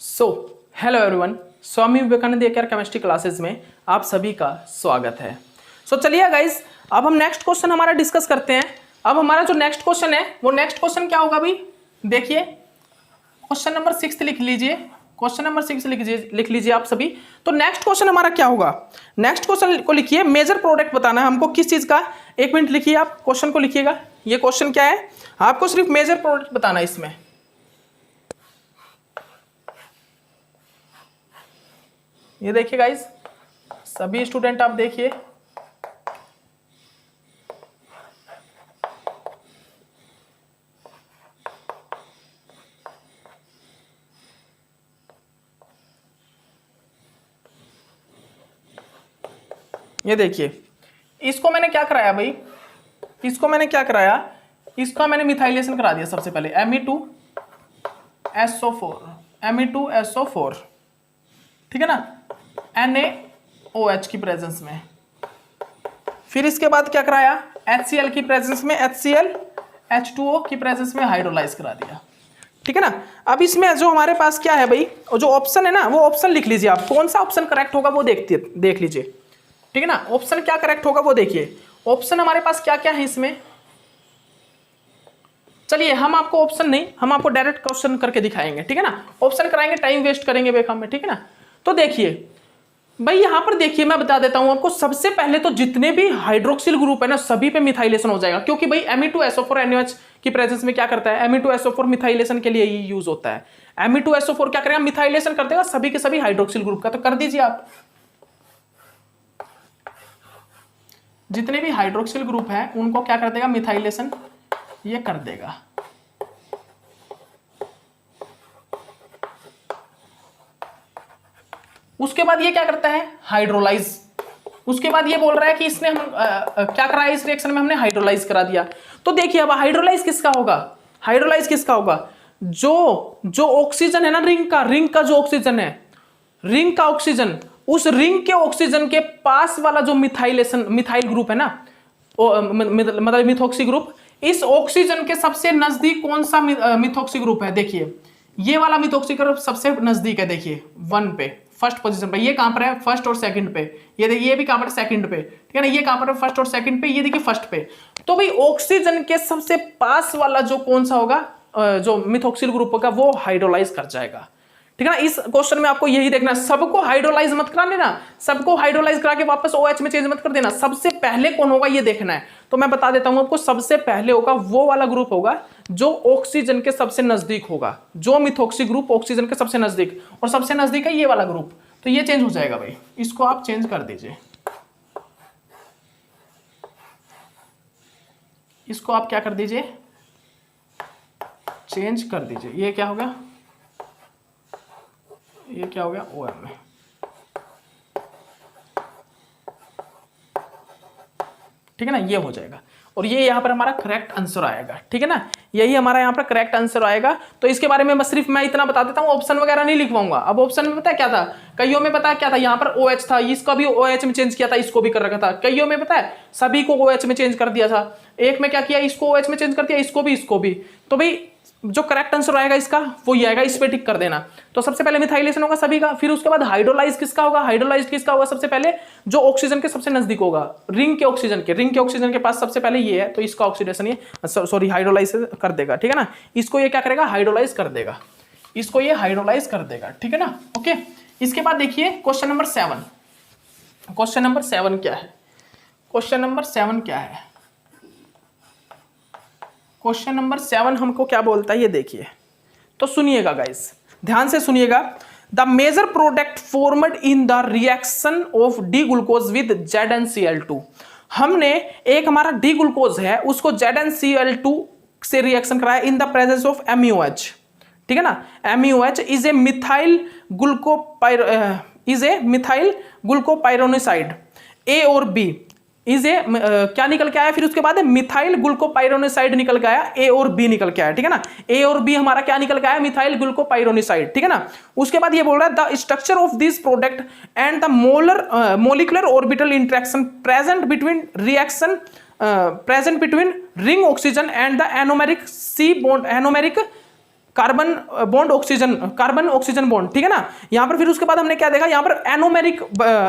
So hello everyone, Swami Vivekananda air chemistry classes में आप सभी का स्वागत है। चलिए गाइज, अब हम नेक्स्ट क्वेश्चन हमारा डिस्कस करते हैं। अब हमारा जो नेक्स्ट क्वेश्चन है वो नेक्स्ट क्वेश्चन क्या होगा भाई, देखिए क्वेश्चन नंबर 6 लिख लीजिए। क्वेश्चन नंबर 6 लिख लीजिए आप सभी। तो नेक्स्ट क्वेश्चन हमारा क्या होगा, नेक्स्ट क्वेश्चन को लिखिए, मेजर प्रोडक्ट बताना है हमको किस चीज का। एक मिनट लिखिए, आप क्वेश्चन को लिखिएगा। ये क्वेश्चन क्या है, आपको सिर्फ मेजर प्रोडक्ट बताना है इसमें। ये देखिए गाइस, सभी स्टूडेंट आप देखिए, ये देखिए, इसको मैंने क्या कराया भाई, इसको मैंने क्या कराया, इसका मैंने मिथाइलेशन करा दिया। सबसे पहले Me2SO4 ठीक है ना, NaOH की प्रेजेंस में। फिर इसके बाद क्या कराया, HCl की प्रेजेंस में, HCl H2O की प्रेजेंस में हाइड्रोलाइज करा दिया। ठीक है ना। अब इसमें जो हमारे पास क्या है भाई, जो ऑप्शन है ना, वो ऑप्शन लिख लीजिए आप, कौन सा ऑप्शन करेक्ट होगा वो देख लीजिए। ठीक है ना, ऑप्शन क्या करेक्ट होगा वो देखिए। ऑप्शन हमारे पास क्या क्या है इसमें, चलिए हम आपको ऑप्शन नहीं, हम आपको डायरेक्ट क्वेश्चन करके दिखाएंगे। ठीक है ना, ऑप्शन कराएंगे टाइम वेस्ट करेंगे बेकाम में। ठीक है ना, तो देखिए भाई, यहां पर देखिए मैं बता देता हूं आपको। सबसे पहले तो जितने भी हाइड्रोक्सिल ग्रुप है ना, सभी पे मिथाइलेशन हो जाएगा, क्योंकि भाई Me2SO4 NaOH की प्रेजेंस में क्या करता है, Me2SO4 मिथाइलेशन के लिए ही यूज होता है। Me2SO4 क्या करेगा, मिथाइलेशन कर देगा सभी के सभी हाइड्रोक्सिल ग्रुप का। तो कर दीजिए आप, जितने भी हाइड्रोक्सिल ग्रुप है उनको क्या कर देगा, मिथाइलेशन ये कर देगा। उसके बाद ये क्या करता है, हाइड्रोलाइज। उसके बाद ये बोल रहा है कि इसने हम क्या करा है, इस रिएक्शन में हमने हाइड्रोलाइज करा दिया। तो देखिए अब हाइड्रोलाइज किसका होगा, हाइड्रोलाइज किसका होगा, जो ऑक्सीजन है ना, रिंग का जो ऑक्सीजन है, रिंग का ऑक्सीजन, उस रिंग के ऑक्सीजन के पास वाला जो मिथाइल ग्रुप है ना, मतलब मिथॉक्सी ग्रुप, इस ऑक्सीजन के सबसे नजदीक कौन सा मिथॉक्सी ग्रुप है, देखिए ये वाला मिथॉक्सी ग्रुप सबसे नजदीक है। देखिए 1 पे, फर्स्ट पोजीशन पे। ये कहां पर है, फर्स्ट और सेकंड पे। ये देखिए, ये भी कहां पर है, सेकंड पे। ठीक है ना, ये कहां पर है, फर्स्ट और सेकंड पे। ये देखिए फर्स्ट पे। तो भाई ऑक्सीजन के सबसे पास वाला जो कौन सा होगा, जो मिथॉक्सिल ग्रुप होगा, वो हाइड्रोलाइज कर जाएगा। ठीक है ना, इस क्वेश्चन में आपको यही देखना, सबको हाइड्रोलाइज मत करा देना, सबको हाइड्रोलाइज करा के वापस OH में चेंज मत कर देना। सबसे पहले कौन होगा ये देखना है। तो मैं बता देता हूं आपको, सबसे पहले होगा वो वाला ग्रुप होगा जो ऑक्सीजन के सबसे नजदीक होगा, जो मिथॉक्सी ग्रुप ऑक्सीजन के सबसे नजदीक, और सबसे नजदीक है ये वाला ग्रुप। तो ये चेंज हो जाएगा भाई, इसको आप चेंज कर दीजिए, इसको आप क्या कर दीजिए, चेंज कर दीजिए। ये क्या हो गया, ये क्या हो गया, OM में। ठीक है ना, ये हो जाएगा, और ये यहां पर हमारा करेक्ट आंसर आएगा। ठीक है ना, यही हमारा यहां पर करेक्ट आंसर आएगा। तो इसके बारे में सिर्फ मैं इतना बता देता हूं, ऑप्शन वगैरह नहीं लिखवाऊंगा। अब ऑप्शन में पता है क्या था, कईयों में पता है क्या था, यहां पर OH था, इसका भी OH में चेंज किया था, इसको भी कर रखा था। कईयों में पता है सभी को OH में चेंज कर दिया था, एक में क्या किया, इसको OH में चेंज कर दिया, इसको भी। तो भाई जो करेक्ट आंसर आएगा इसका वो ये आएगा, इस पे टिक कर देना। तो सबसे पहले मिथाइलेशन होगा सभी का, फिर उसके बाद हाइड्रोलाइज किसका होगा, हाइड्रोलाइज किसका होगा, सबसे पहले जो ऑक्सीजन के सबसे नजदीक होगा, रिंग के ऑक्सीजन के पास सबसे पहले ये है, तो इसका ऑक्सीडेशन ये सॉरी हाइड्रोलाइज कर देगा। ठीक है ना, इसको ये क्या करेगा, हाइड्रोलाइज कर देगा, इसको ये हाइड्रोलाइज कर देगा। ठीक है ना, ओके। इसके बाद देखिए क्वेश्चन नंबर 7। क्वेश्चन नंबर 7 क्या है, क्वेश्चन नंबर 7 क्या है, क्वेश्चन नंबर 7 हमको क्या बोलता है ये देखिए। तो सुनिएगा गाइस, ध्यान से सुनिएगा। The major product formed in the reaction of D glucose with ZnCl2। हमने एक हमारा डी ग्लूकोज है, उसको ZnCl2 से रिएक्शन कराया in the presence of MEOH। ठीक है ना, MEOH is a methyl glucopyranoside. A और B इज ए क्या निकल के आया, फिर उसके बाद मिथाइल ग्लूकोपाइरोनिसाइड निकल के आया, A और B निकल के आया। ठीक है ना, A और B हमारा क्या निकल के आया, मिथाइल ग्लूकोपाइरोनिसाइड। ठीक है ना, उसके बाद ये बोल रहा है the structure of this product and the molecular orbital interaction present between ring oxygen and the anomeric carbon bond oxygen, carbon oxygen bond, ठीक है ना। यहाँ पर फिर उसके बाद हमने क्या देखा, यहाँ पर एनोमेरिक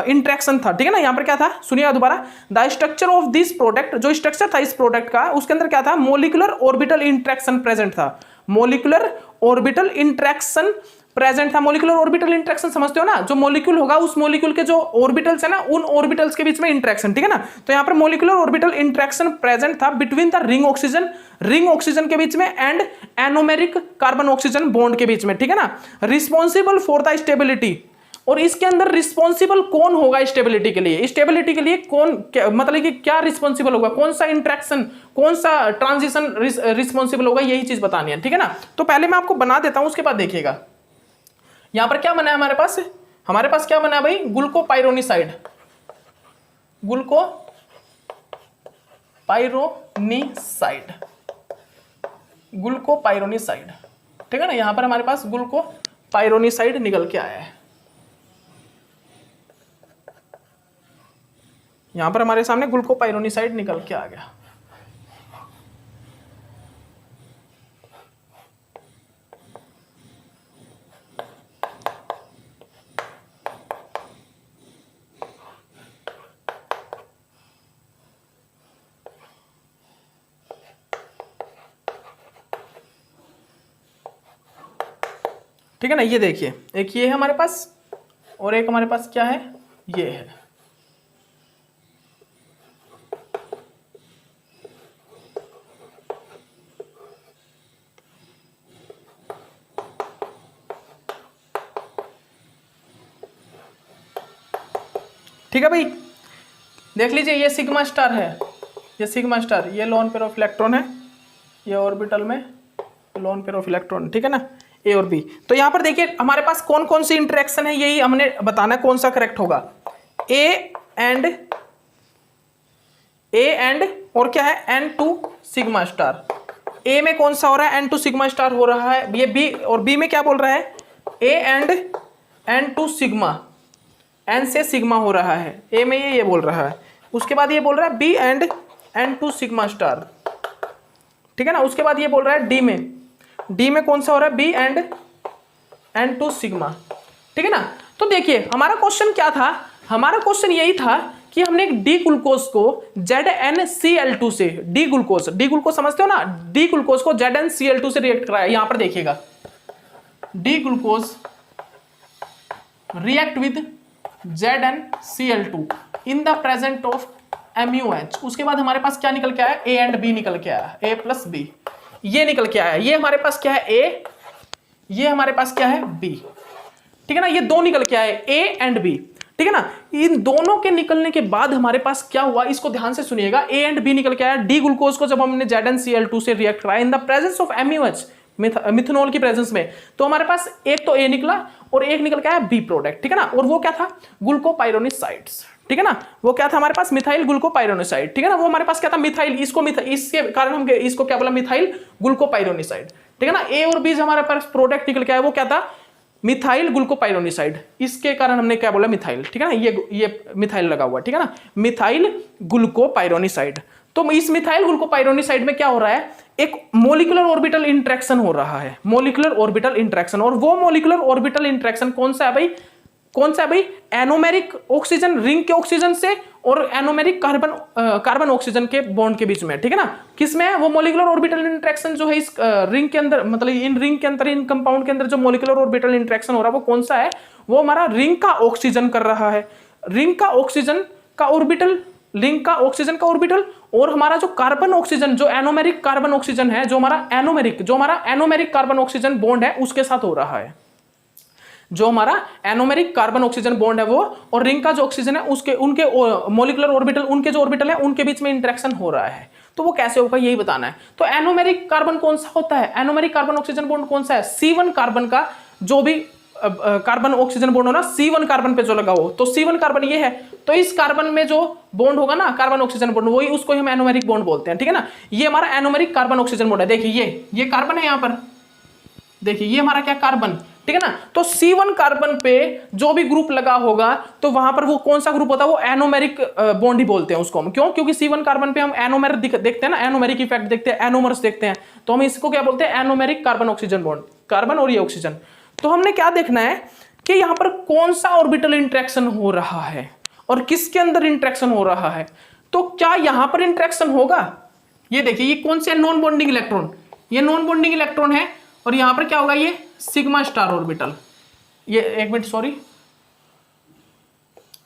इंट्रैक्शन था, ठीक है ना। यहाँ पर क्या था, सुनिएगा दोबारा, the structure of this product, जो स्ट्रक्चर था इस प्रोडक्ट का, उसके अंदर क्या था, मोलिकुलर ऑर्बिटल इंट्रैक्शन प्रेजेंट था, मोलिकुलर ऑर्बिटल इंट्रैक्शन प्रेजेंट था। मोलिकुलर ऑर्बिटल इंट्रैक्शन समझते हो ना, जो मोलिक्यूल होगा उस मोलिक्यूल के जो ऑर्बिटल्स है ना, उन ऑर्बिटल्स के बीच में इंट्रैक्शन, ठीक है ना। तो यहाँ पर मोलिकुलर ऑर्बिटल इंट्रैक्शन प्रेजेंट था बिटवीन द रिंग ऑक्सीजन के बीच में and anomeric carbon oxygen bond के बीच में, ठीक है ना। रिस्पॉन्सिबल फॉर द स्टेबिलिटी, और इसके अंदर रिस्पॉन्सिबल कौन होगा स्टेबिलिटी के लिए, स्टेबिलिटी के लिए कौन मतलब कि क्या रिस्पॉन्सिबल होगा, कौन सा इंट्रैक्शन, कौन सा ट्रांजिशन रिस्पॉन्सिबल होगा, यही चीज बतानी है, ठीक है ना। तो पहले मैं आपको बना देता हूं, उसके बाद देखिएगा यहां पर क्या बना है हमारे पास क्या बना है भाई, ग्लूकोपाइरोनिसाइड, ग्लूकोपाइरोनिसाइड, ठीक है ना। यहां पर हमारे पास ग्लूकोपाइरोनिसाइड निकल के आया है, यहां पर हमारे सामने ग्लूकोपाइरोनिसाइड निकल के आ गया। ठीक है ना, ये देखिए, एक ये है हमारे पास और एक हमारे पास क्या है, ये है। ठीक है भाई, देख लीजिए, ये सिग्मा स्टार है, ये सिग्मा स्टार, ये लोन पेयर ऑफ इलेक्ट्रॉन है, ये ऑर्बिटल में लोन पेयर ऑफ इलेक्ट्रॉन, ठीक है ना, ए और बी। तो यहां पर देखिए हमारे पास कौन कौन सी इंटरेक्शन है, यही हमने बताना कौन सा करेक्ट होगा। ए एंड और क्या है, N2 सिग्मा स्टार। ए में कौन सा हो रहा है, N2 सिग्मा स्टार हो रहा है, ये बी, और बी में क्या बोल रहा है, A and N2 sigma, N से सिग्मा हो रहा है, ए में ये बोल रहा है। उसके बाद ये बोल रहा है B and N2 sigma star, ठीक है ना। उसके बाद ये बोल रहा है डी में कौन सा हो रहा है, बी एंड N2 सिग्मा, ठीक है ना। तो देखिए हमारा क्वेश्चन क्या था, हमारा क्वेश्चन यही था कि हमने एक डी ग्लूकोज को ZnCl2 से, डी ग्लूकोज समझते हो ना, डी ग्लूकोज को ZnCl2 से रिएक्ट कराया। यहां पर देखिएगा, D glucose react with ZnCl2 in the present of MuH। उसके बाद हमारे पास क्या निकल के आया, ए एंड बी निकल के आया, A प्लस बी, ये निकल के आया। ये हमारे पास क्या है, ए, ये हमारे पास क्या है, बी, ठीक है ना। ये दो निकल के आए, ए एंड बी, ठीक है ना। इन दोनों के निकलने के बाद हमारे पास क्या हुआ, इसको ध्यान से सुनिएगा। ए एंड बी निकल के आया, डी ग्लूकोज को जब हमने ZnCl2 से रिएक्ट कराया in the presence of MuH, methanol की प्रेजेंस में, तो हमारे पास एक तो ए निकला और एक निकल के आया बी प्रोडक्ट, ठीक है ना। और वो क्या था, ग्लूकोपाइरोनिसाइड्स, ठीक है ना। वो क्या था हमारे पास, मिथाइल ग्लूकोपाइरोनिसाइड, ठीक है ना। वो हमारे पास क्या था, मिथाइल, इसके कारण हम इसको क्या बोला, मिथाइल ग्लूकोपाइरोनिसाइड, ठीक है ना। ए और बी हमारे पास प्रोडक्ट निकल के आया, वो क्या था, मिथाइल ग्लूकोपाइरोनिसाइड, इसके कारण हमने क्या बोला, मिथाइल, ठीक है ना। ये मिथाइल लगा हुआ, ठीक है ना, मिथाइल ग्लूकोपाइरोनिसाइड। तो इस मिथाइल ग्लूकोपाइरोनिसाइड में क्या हो रहा है, एक मोलिकुलर ऑर्बिटल इंटरेक्शन हो रहा है, मोलिकुलर ऑर्बिटल इंटरेक्शन। और वो मोलिकुलर ऑर्बिटल इंटरेक्शन कौन सा है भाई, एनोमेरिक ऑक्सीजन रिंग के ऑक्सीजन से और एनोमेरिक कार्बन ऑक्सीजन के बॉन्ड के बीच में, ठीक है ना। किसमें है वो मोलिकुलर ऑर्बिटल इंटरेक्शन, जो है इस रिंग के अंदर, मतलब इन रिंग के अंदर, इन कंपाउंड के अंदर जो मोलिकुलर ऑर्बिटल इंटरेक्शन हो रहा है वो कौन सा है, वो हमारा रिंग का ऑक्सीजन कर रहा है, रिंग का ऑक्सीजन का ऑर्बिटल, लिंक का ऑक्सीजन का ऑर्बिटल, और हमारा जो कार्बन ऑक्सीजन, जो एनोमेरिक कार्बन ऑक्सीजन है, जो हमारा एनोमेरिक कार्बन ऑक्सीजन बॉन्ड है उसके साथ हो रहा है, जो हमारा एनोमेरिक कार्बन ऑक्सीजन बॉन्ड है वो, और रिंग का जो ऑक्सीजन है उसके, उनके मोलिकुलर ऑर्बिटल, उनके जो ऑर्बिटल है उनके बीच में इंटरेक्शन हो रहा है। तो वो कैसे होगा यही बताना है। तो एनोमेरिक कार्बन कौन सा होता है, एनोमेरिक कार्बन ऑक्सीजन बॉन्ड कौन सा है, C1 कार्बन का जो भी कार्बन ऑक्सीजन बॉन्ड हो ना, C1 कार्बन पे जो लगा हो, तो C1 कार्बन ये है, तो इस कार्बन में जो बॉन्ड होगा ना, कार्बन ऑक्सीजन बॉन्ड, वही उसको हम एनोमेरिक बॉन्ड बोलते हैं, ठीक है ना। ये हमारा एनोमेरिक कार्बन ऑक्सीजन बॉन्ड है। देखिए ये कार्बन है, यहां पर देखिए ये हमारा क्या कार्बन, ठीक है ना। तो C1 कार्बन पे जो भी ग्रुप लगा होगा तो वहां पर वो कौन सा ग्रुप होता है, वो एनोमेरिक बॉन्ड ही बोलते हैं उसको हम। क्यों, क्योंकि C1 कार्बन पे हम एनोमेर देखते हैं ना, एनोमेरिक इफेक्ट देखते हैं, एनोमर्स देखते हैं, तो हम इसको क्या बोलते हैं, anomeric carbon oxygen bond. Carbon और ये ऑक्सीजन। तो हमने क्या देखना है कि यहाँ पर कौन सा ऑर्बिटल इंटरेक्शन हो रहा है और किसके अंदर इंटरेक्शन हो रहा है। तो क्या यहाँ पर इंटरेक्शन होगा, ये देखिए ये कौन से नॉन बॉन्डिंग इलेक्ट्रॉन, ये नॉन बॉन्डिंग इलेक्ट्रॉन है और यहाँ पर क्या होगा, ये सिग्मा स्टार ऑर्बिटल, ये एक मिनट सॉरी,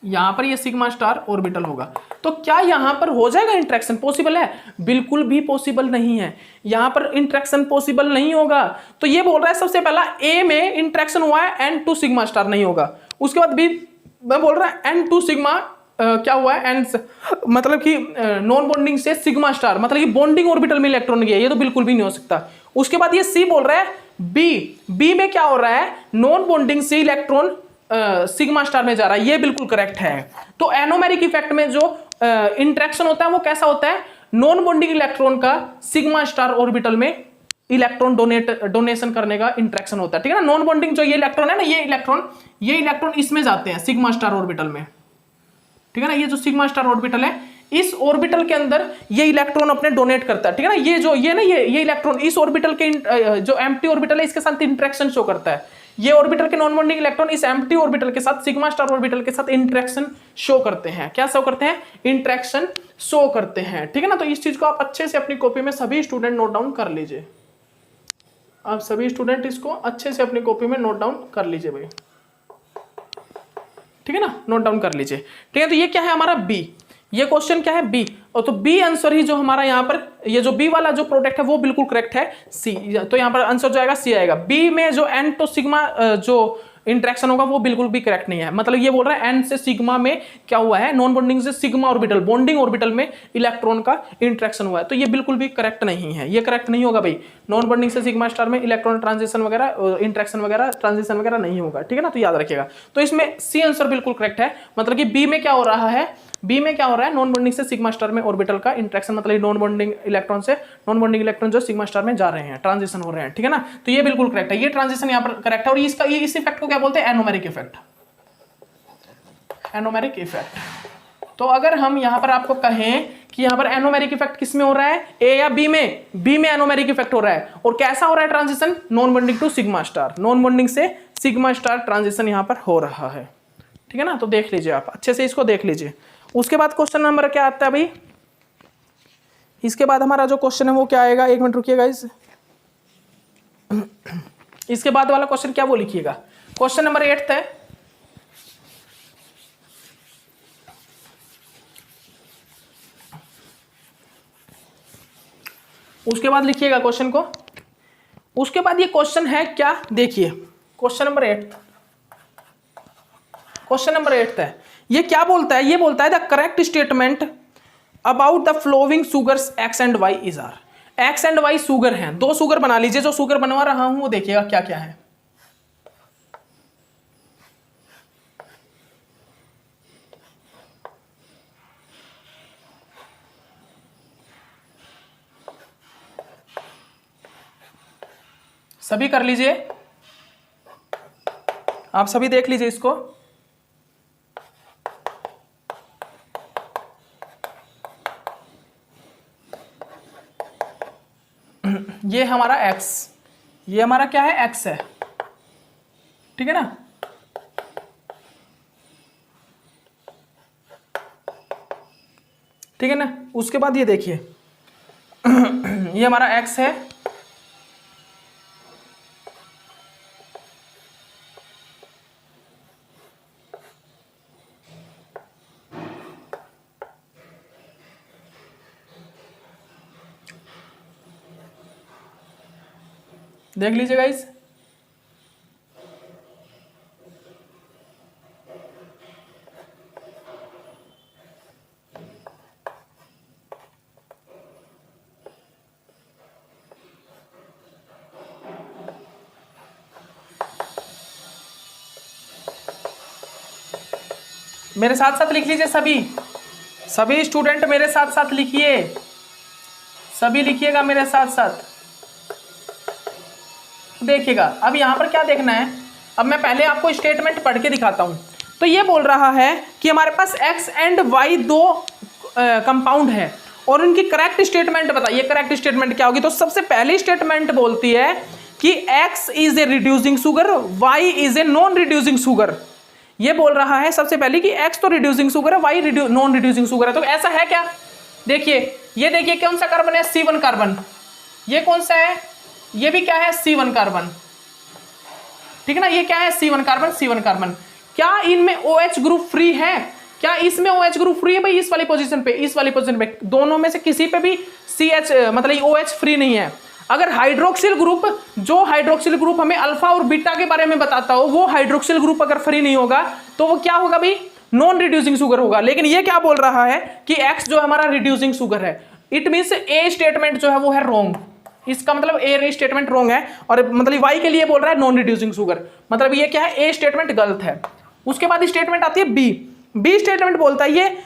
यहां पर ये सिग्मा स्टार ऑर्बिटल होगा। तो क्या यहां पर हो जाएगा इंटरेक्शन, पॉसिबल है? बिल्कुल भी पॉसिबल नहीं है, यहां पर इंटरेक्शन पॉसिबल नहीं होगा। तो ये बोल रहा है सबसे पहला ए में इंटरेक्शन हुआ है N2 सिग्मा स्टार, नहीं होगा। उसके बाद बी में बोल रहा है N2 सिग्मा क्या हुआ है एन, मतलब कि नॉन बॉन्डिंग से सिग्मा स्टार, मतलब कि बॉन्डिंग ऑर्बिटल में इलेक्ट्रॉन गया, ये तो बिल्कुल भी नहीं हो सकता। उसके बाद ये सी बोल रहा है बी में क्या हो रहा है, नॉन बॉन्डिंग से इलेक्ट्रॉन सिग्मा स्टार में जा रहा है, ये बिल्कुल करेक्ट है। तो एनोमेरिक इफेक्ट में जो इंटरेक्शन होता है वो कैसा होता है, नॉन बॉन्डिंग इलेक्ट्रॉन का सिग्मा स्टार ऑर्बिटल में इलेक्ट्रॉन डोनेशन करने का इंटरेक्शन होता है, ठीक है ना। नॉन बॉन्डिंग जो ये इलेक्ट्रॉन है ना, ये इलेक्ट्रॉन इसमें जाते हैं सिग्मा स्टार ऑर्बिटल में, ठीक है ना। ये जो सिग्मा स्टार ऑर्बिटल है, इस ऑर्बिटल के अंदर ये इलेक्ट्रॉन अपने डोनेट करता है, ठीक है ना। ये इलेक्ट्रॉन इस ऑर्बिटल के जो एम्प्टी ऑर्बिटल है इसके साथ इंटरेक्शन शो करता है। ये ऑर्बिटल के नॉन बॉन्डिंग इलेक्ट्रॉन इस एम्प्टी ऑर्बिटल के साथ सिग्मा स्टार ऑर्बिटल के साथ इंटरेक्शन शो करते हैं। क्या शो करते हैं, इंटरेक्शन शो करते हैं, ठीक है ना। तो इस चीज को आप अच्छे से अपनी कॉपी में सभी स्टूडेंट नोट डाउन कर लीजिए, आप सभी स्टूडेंट इसको अच्छे से अपनी कॉपी में नोट डाउन कर लीजिए भाई, ठीक है ना, नोट डाउन कर लीजिए, ठीक है। तो ये क्या है हमारा बी, ये क्वेश्चन क्या है बी, और तो बी आंसर ही जो हमारा यहाँ पर ये जो बी वाला जो प्रोडक्ट है वो बिल्कुल करेक्ट है सी। तो यहाँ पर आंसर जो आएगा सी आएगा। बी में जो एन तो सिग्मा जो इंटरेक्शन होगा वो बिल्कुल भी करेक्ट नहीं है, मतलब ये बोल रहा है एन से सिग्मा में क्या हुआ है, नॉन बॉन्डिंग से सिग्मा ऑर्बिटल बॉन्डिंग ऑर्बिटल में इलेक्ट्रॉन का इंटरेक्शन हुआ है। तो ये बिल्कुल भी करेक्ट नहीं है, ये करेक्ट नहीं होगा भाई। नॉन बॉन्डिंग से सिग्मा स्टार में इलेक्ट्रॉन ट्रांजिशन वगैरह इंटरेक्शन वगैरह ट्रांजिशन वगैरह नहीं होगा, ठीक है ना। तो याद रखिएगा। तो इसमें सी आंसर बिल्कुल करेक्ट है, मतलब कि बी में क्या हो रहा है, बी में क्या हो रहा है, नॉन बॉन्डिंग से सिग्मा स्टार में ऑर्बिटल का इंटरेक्शन, मतलब नॉन बॉन्डिंग इलेक्ट्रॉन से नॉन बॉन्डिंग इलेक्ट्रॉन जो सिग्मा स्टार में जा रहे हैं, ट्रांजिशन हो रहे हैं, ठीक है ना। तो ये बिल्कुल करेक्ट है, ये ट्रांजिशन यहाँ पर करेक्ट है। और इसका ये इस इफेक्ट को क्या बोलते हैं, एनोमेरिक इफेक्ट, एनोमेरिक इफेक्ट। तो अगर हम यहाँ पर आपको कहें कि यहाँ पर एनोमेरिक इफेक्ट किस में हो रहा है, ए या बी में, बी में एनोमेरिक इफेक्ट हो रहा है। और कैसा हो रहा है transition, non bonding to sigma star, non bonding से सिग्मा स्टार ट्रांजिशन यहाँ पर हो रहा है, ठीक है ना। तो देख लीजिए आप अच्छे से इसको देख लीजिए। उसके बाद क्वेश्चन नंबर क्या आता है भाई, इसके बाद हमारा जो क्वेश्चन है वो क्या आएगा, एक मिनट रुकिएगा इसके बाद वाला क्वेश्चन क्या वो लिखिएगा, क्वेश्चन नंबर 8 है। उसके बाद लिखिएगा क्वेश्चन को। उसके बाद ये क्वेश्चन है क्या, देखिए क्वेश्चन नंबर 8, क्वेश्चन नंबर 8 है। ये क्या बोलता है, ये बोलता है the correct statement about the flowing sugars X and Y is are. X and Y sugar हैं, दो सुगर बना लीजिए, जो सुगर बनवा रहा हूं वो देखिएगा क्या क्या है। सभी कर लीजिए, आप सभी देख लीजिए इसको। ये हमारा x, ये हमारा क्या है x है, ठीक है ना। ठीक है ना। उसके बाद ये देखिए ये हमारा x है, देख लीजिए गाइस। मेरे साथ साथ लिख लीजिए सभी स्टूडेंट मेरे साथ साथ लिखिए, सभी लिखिएगा मेरे साथ साथ। देखिएगा अब यहां पर क्या देखना है, अब मैं पहले आपको स्टेटमेंट पढ़ के दिखाता हूं। तो ये बोल रहा है कि हमारे पास x एंड y दो कंपाउंड है और उनकी करेक्ट स्टेटमेंट बताइए, करेक्ट स्टेटमेंट क्या होगी। तो सबसे पहली स्टेटमेंट बोलती है कि X is a reducing sugar, Y is a non reducing sugar. ये बोल रहा है सबसे पहले कि X तो रिड्यूसिंग शुगर है, Y नॉन रिड्यूसिंग शुगर है। तो ऐसा है क्या? देखिए, ये देखिए कौन सा कार्बन है? C1 carbon. ये कौन सा है? ये भी क्या है? C1 carbon. ठीक है ना, ये क्या है? C1 carbon, C1 carbon. क्या इनमें OH ग्रुप फ्री है? क्या इसमें OH ग्रुप फ्री है भाई? इस वाली पोजीशन पे, इस वाली पोजीशन पे, दोनों में से किसी पे भी CH मतलब OH फ्री नहीं है। अगर हाइड्रोक्सिल ग्रुप, जो हाइड्रोक्सिल ग्रुप हमें अल्फा और बीटा के बारे में बताता हो, वो हाइड्रोक्सिल ग्रुप अगर फ्री नहीं होगा तो वो क्या होगा भाई? नॉन रिड्यूसिंग शुगर होगा। लेकिन ये क्या बोल रहा है कि X जो हमारा रिड्यूसिंग शुगर है। इट मीन्स ए स्टेटमेंट जो है वो है रॉन्ग। इसका मतलब ए स्टेटमेंट रॉन्ग है, और मतलब Y के लिए बोल रहा है नॉन रिड्यूसिंग शुगर। मतलब ये क्या है? ए स्टेटमेंट गलत है। उसके बाद स्टेटमेंट आती है बी स्टेटमेंट बोलता है ये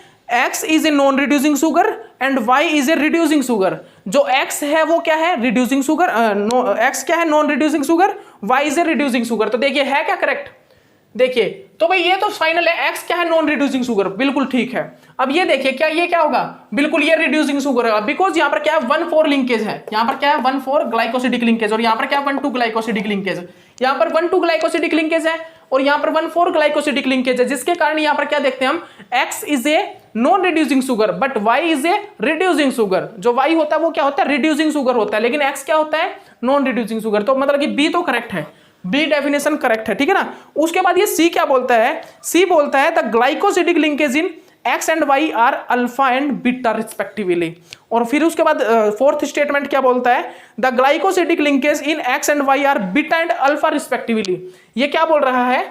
X is a non reducing sugar and Y is a reducing sugar. जो X है वो क्या है? Reducing sugar. X क्या है? Non reducing sugar. Y is a reducing sugar. तो देखिए है क्या करेक्ट? देखिए तो भाई ये तो फाइनल है, X क्या है? नॉन रिड्यूसिंग शुगर, बिल्कुल ठीक है। अब ये देखिए क्या ये क्या होगा? बिल्कुल ये रिड्यूसिंग शुगर है, बिकॉज यहाँ पर क्या है? 1,4 लिंकेज है। यहाँ पर क्या है? 1,4 ग्लाइकोसिडिक लिंकेज, और यहाँ पर क्या है? 1,2 ग्लाइकोसिडिक लिंकेज। यहाँ पर 1,2 ग्लाइकोसिडिक लिंकेज है और यहाँ पर 1,4 ग्लाइकोसिडिक लिंकेज है, जिसके कारण यहाँ पर क्या देखते हैं हम? X is a non reducing sugar but Y is a reducing sugar. जो Y होता है वो क्या होता है? रिड्यूसिंग शुगर होता है, लेकिन X क्या होता है? Non reducing sugar. तो मतलब कि बी तो करेक्ट है, बी डेफिनेशन करेक्ट है। ठीक है ना। उसके बाद ये सी क्या बोलता है? सी बोलता है the glycosidic linkage in X and Y are alpha and beta respectively. और फिर उसके बाद फोर्थ स्टेटमेंट क्या बोलता है? The glycosidic linkage in X and Y are beta and alpha respectively. ये क्या बोल रहा है?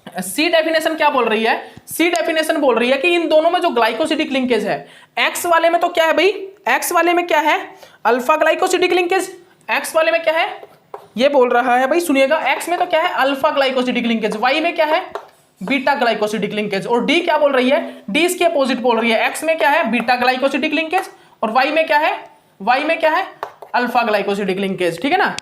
सी डेफिनेशन क्या बोल रही है? सी डेफिनेशन बोल रही है कि इन दोनों में जो ग्लाइकोसिडिक लिंकेज है, X वाले में तो क्या है भाई? X वाले में क्या है? Alpha glycosidic linkage. X वाले में क्या है? ये बोल रहा है भाई, सुनिएगा, X में तो क्या है? Alpha glycosidic linkage. Y में क्या है? Beta glycosidic linkage. और D क्या बोल रही है? D इसके अपोजिट बोल रही है। X में क्या है? बीटा ग्लाइकोसिडिक लिंकेज, और Y में क्या है? Y में क्या है? Alpha glycosidic linkage. ठीक है ना।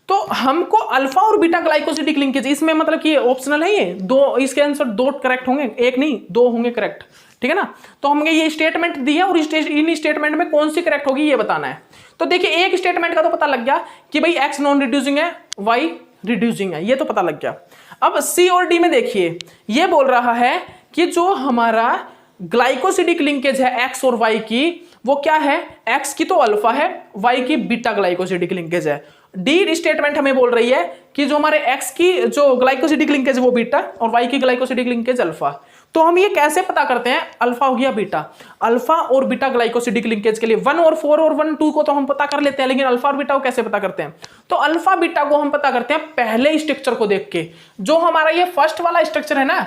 तो हमको अल्फा और बीटा ग्लाइकोसिडिक लिंकेज, इसमें मतलब कि ऑप्शनल है ये दो, इसके आंसर दो करेक्ट होंगे, एक नहीं दो होंगे करेक्ट। ठीक है ना। तो हमें ये स्टेटमेंट दिया और इन स्टेटमेंट में कौन सी करेक्ट होगी ये बताना है। तो देखिए एक स्टेटमेंट का तो पता लग गया कि भाई X नॉन रिड्यूसिंग है, Y रिड्यूसिंग है, ये तो पता लग गया। अब C और D में देखिए, ये बोल रहा है कि जो हमारा ग्लाइकोसिडिक लिंकेज है X और Y की, वो क्या है? X की तो अल्फा है, Y की बीटा ग्लाइकोसिडिक लिंकेज है। डी स्टेटमेंट हमें बोल रही है कि जो हमारे X की जो ग्लाइकोसिडिक लिंकेज है वो बीटा, और Y की ग्लाइकोसिडिक लिंकेज अल्फा। तो हम ये कैसे पता करते हैं? अल्फा हो गया बीटा, अल्फा और बीटा ग्लाइकोसिडिक लिंकेज के लिए 1 और 4 और 1 2 को तो हम पता कर लेते हैं, लेकिन अल्फा और बीटा को कैसे पता करते हैं? तो अल्फा बीटा को हम पता करते हैं पहले स्ट्रक्चर को देख के। जो हमारा ये फर्स्ट वाला स्ट्रक्चर है ना,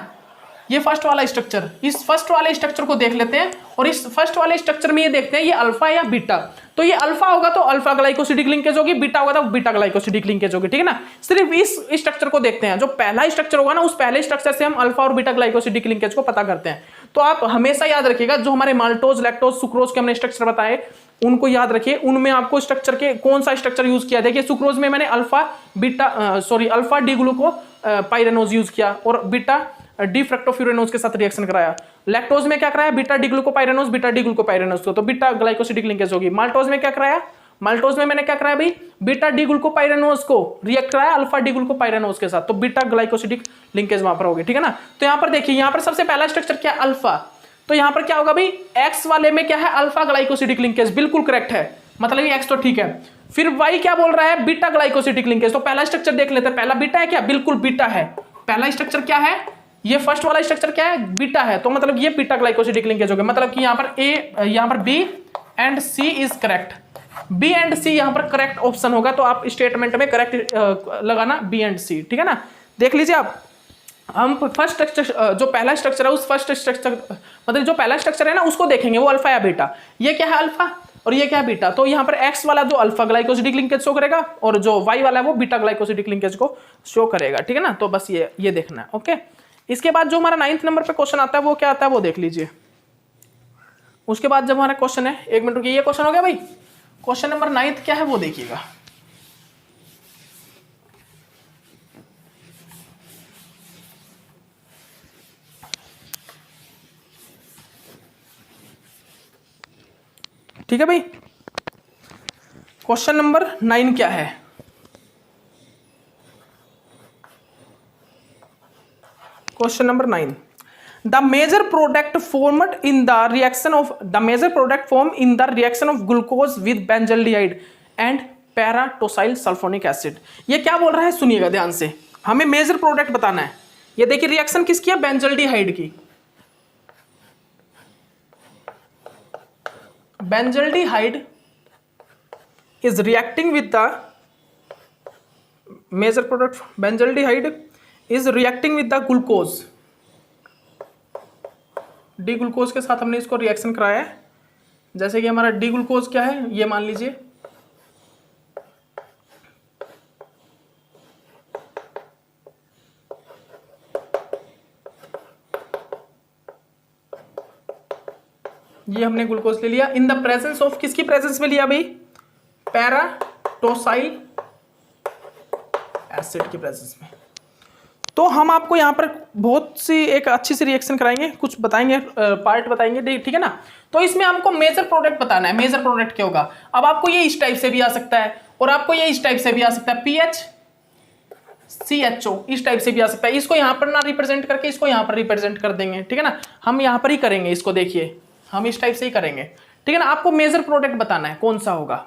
ये फर्स्ट वाला स्ट्रक्चर, इस फर्स्ट वाले स्ट्रक्चर को देख लेते हैं, और इस फर्स्ट वाले स्ट्रक्चर में ये देखते हैं ये अल्फा या बीटा। तो ये अल्फा होगा तो अल्फा ग्लाइकोसिडिक लिंकेज होगी, बीटा होगा तो बीटा ग्लाइकोसिडिक लिंकेज होगी। ठीक है ना। सिर्फ इस स्ट्रक्चर को देखते हैं, जो पहला स्ट्रक्चर होगा ना, उस पहले स्ट्रक्चर से हम अल्फा और बीटा ग्लाइकोसिडिक लिंकेज को पता करते हैं। तो आप हमेशा याद रखिएगा, जो हमारे माल्टोज, लैक्टोज, सुक्रोज के हमने स्ट्रक्चर बताए उनको याद रखिए, उनमें आपको स्ट्रक्चर के कौन सा स्ट्रक्चर यूज किया। देखिए सुक्रोज में मैंने अल्फा डी ग्लूको पाइरेनोज यूज किया और बीटा डी फ्रक्टोफ्यूरेनोज के साथ रिएक्शन कराया। लैक्टोज में क्या कराया? Beta D glucopyranose, beta D glucopyranose को, तो बीटा ग्लाइकोसिडिक लिंकेज होगी। माल्टोज में क्या कराया? माल्टोज में मैंने क्या कराया भाई? बीटा डी ग्लूकोपाइरेनोज को रिएक्ट कराया अल्फा डी ग्लूकोपाइरेनोज के साथ, तो बीटा ग्लाइकोसिडिक लिंकेज वहां पर होगी। ठीक है ना। तो यहां पर देखिए, यहां पर सबसे पहला स्ट्रक्चर क्या है? अल्फा। तो यहां पर क्या होगा भाई? X वाले में क्या है? अल्फा ग्लाइकोसिडिक लिंकेज, बिल्कुल करेक्ट है, मतलब ये X तो ठीक है। फिर Y क्या बोल रहा है? Beta glycosidic linkage. तो पहला स्ट्रक्चर देख लेते हैं, पहला बीटा है क्या? बिल्कुल बीटा है। पहला स्ट्रक्चर क्या है? ये फर्स्ट वाला स्ट्रक्चर क्या है? बीटा है, तो मतलब ये बीटा ग्लाइकोसिडिक लिंकेज हो गया। मतलब कि यहाँ पर A, यहाँ पर B and C is correct. B and C यहाँ पर करेक्ट ऑप्शन होगा, तो आप स्टेटमेंट में करेक्ट लगाना B एंड C। ठीक है ना। देख लीजिए आप, हम फर्स्ट स्ट्रक्चर, जो पहला स्ट्रक्चर है उस फर्स्ट स्ट्रक्चर, मतलब जो पहला स्ट्रक्चर है ना उसको देखेंगे, वो अल्फा या बीटा। ये क्या है? अल्फा, और ये क्या है? बीटा। तो यहाँ पर X वाला जो अल्फा ग्लाइकोसिडिक लिंकेज शो करेगा, और जो Y वाला है वो बीटा ग्लाइकोसिडिक लिंकेज को शो करेगा। ठीक है ना। तो बस ये देखना है। ओके। इसके बाद जो हमारा 9th नंबर पे क्वेश्चन आता है वो क्या आता है वो देख लीजिए। उसके बाद जब हमारा क्वेश्चन है, 1 मिनट रुकिए, ये क्वेश्चन हो गया भाई। क्वेश्चन नंबर 9 क्या है वो देखिएगा। ठीक है भाई। क्वेश्चन नंबर 9 क्या है? Question number 9, the major product formed in the reaction of glucose with benzaldehyde and paratosyl sulphonic acid. ये क्या बोल रहा है सुनिएगा ध्यान से, हमें मेजर प्रोडक्ट बताना है। ये देखिए रिएक्शन किसकी है, बेंजल्डिहाइड की। Benzaldehyde is reacting with the major product, benzaldehyde is reacting with the glucose, D glucose के साथ हमने इसको रिएक्शन कराया है। जैसे कि हमारा डी ग्लूकोज क्या है, ये मान लीजिए ये हमने ग्लूकोज ले लिया इन द प्रेजेंस ऑफ, किसकी प्रेजेंस में लिया भाई, पैराटोसाइल एसिड की प्रेजेंस में। तो हम आपको यहाँ पर बहुत सी एक अच्छी सी रिएक्शन कराएंगे, कुछ बताएंगे, पार्ट बताएंगे, ठीक है ना। तो इसमें हमको मेजर प्रोडक्ट बताना है। मेजर प्रोडक्ट क्या होगा, अब आपको ये इस टाइप से भी आ सकता है और आपको ये इस टाइप से भी आ सकता है, PHCHO इस टाइप से भी आ सकता है। इसको यहाँ पर ना रिप्रेजेंट करके इसको यहाँ पर रिप्रेजेंट कर देंगे, ठीक है ना। हम यहाँ पर ही करेंगे इसको, देखिए हम इस टाइप से ही करेंगे, ठीक है ना। आपको मेजर प्रोडक्ट बताना है कौन सा होगा,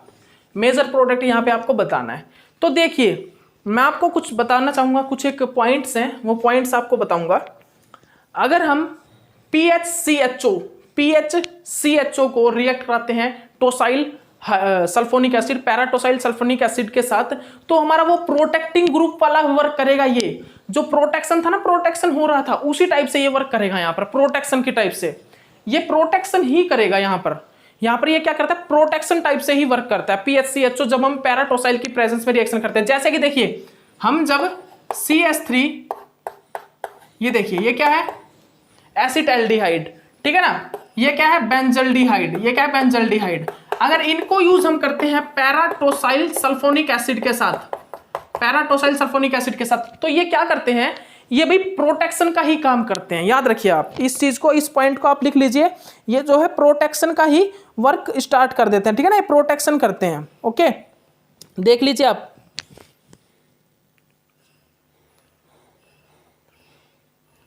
मेजर प्रोडक्ट यहाँ पे आपको बताना है। तो देखिए मैं आपको कुछ बताना चाहूंगा, कुछ एक पॉइंट्स हैं, वो पॉइंट्स आपको बताऊंगा। अगर हम PHCHO को रिएक्ट कराते हैं टोसाइल सल्फोनिक एसिड, पैराटोसाइल सल्फोनिक एसिड के साथ, तो हमारा वो प्रोटेक्टिंग ग्रुप वाला वर्क करेगा। ये जो प्रोटेक्शन था ना, प्रोटेक्शन हो रहा था, उसी टाइप से ये वर्क करेगा। यहाँ पर प्रोटेक्शन की टाइप से ये प्रोटेक्शन ही करेगा। यहाँ पर ये क्या करता है, प्रोटेक्शन टाइप से ही वर्क करता है PHCHO जब हम पैराटोसाइल की प्रेजेंस में रिएक्शन करते हैं। जैसे कि देखिए हम जब CH3, ये देखिए ये क्या है, एसिटाल्डिहाइड, ठीक है ना। ये क्या है, बेंजल्डिहाइड, ये क्या है, बेंजल्डिहाइड। अगर इनको यूज हम करते हैं पैराटोसाइल सल्फोनिक एसिड के साथ, पैराटोसाइल सल्फोनिक एसिड के साथ, तो ये क्या करते हैं, ये भी प्रोटेक्शन का ही काम करते हैं। याद रखिए आप इस चीज को, इस पॉइंट को आप लिख लीजिए, ये जो है प्रोटेक्शन का ही वर्क स्टार्ट कर देते हैं, ठीक है ना। ये प्रोटेक्शन करते हैं, ओके, देख लीजिए आप।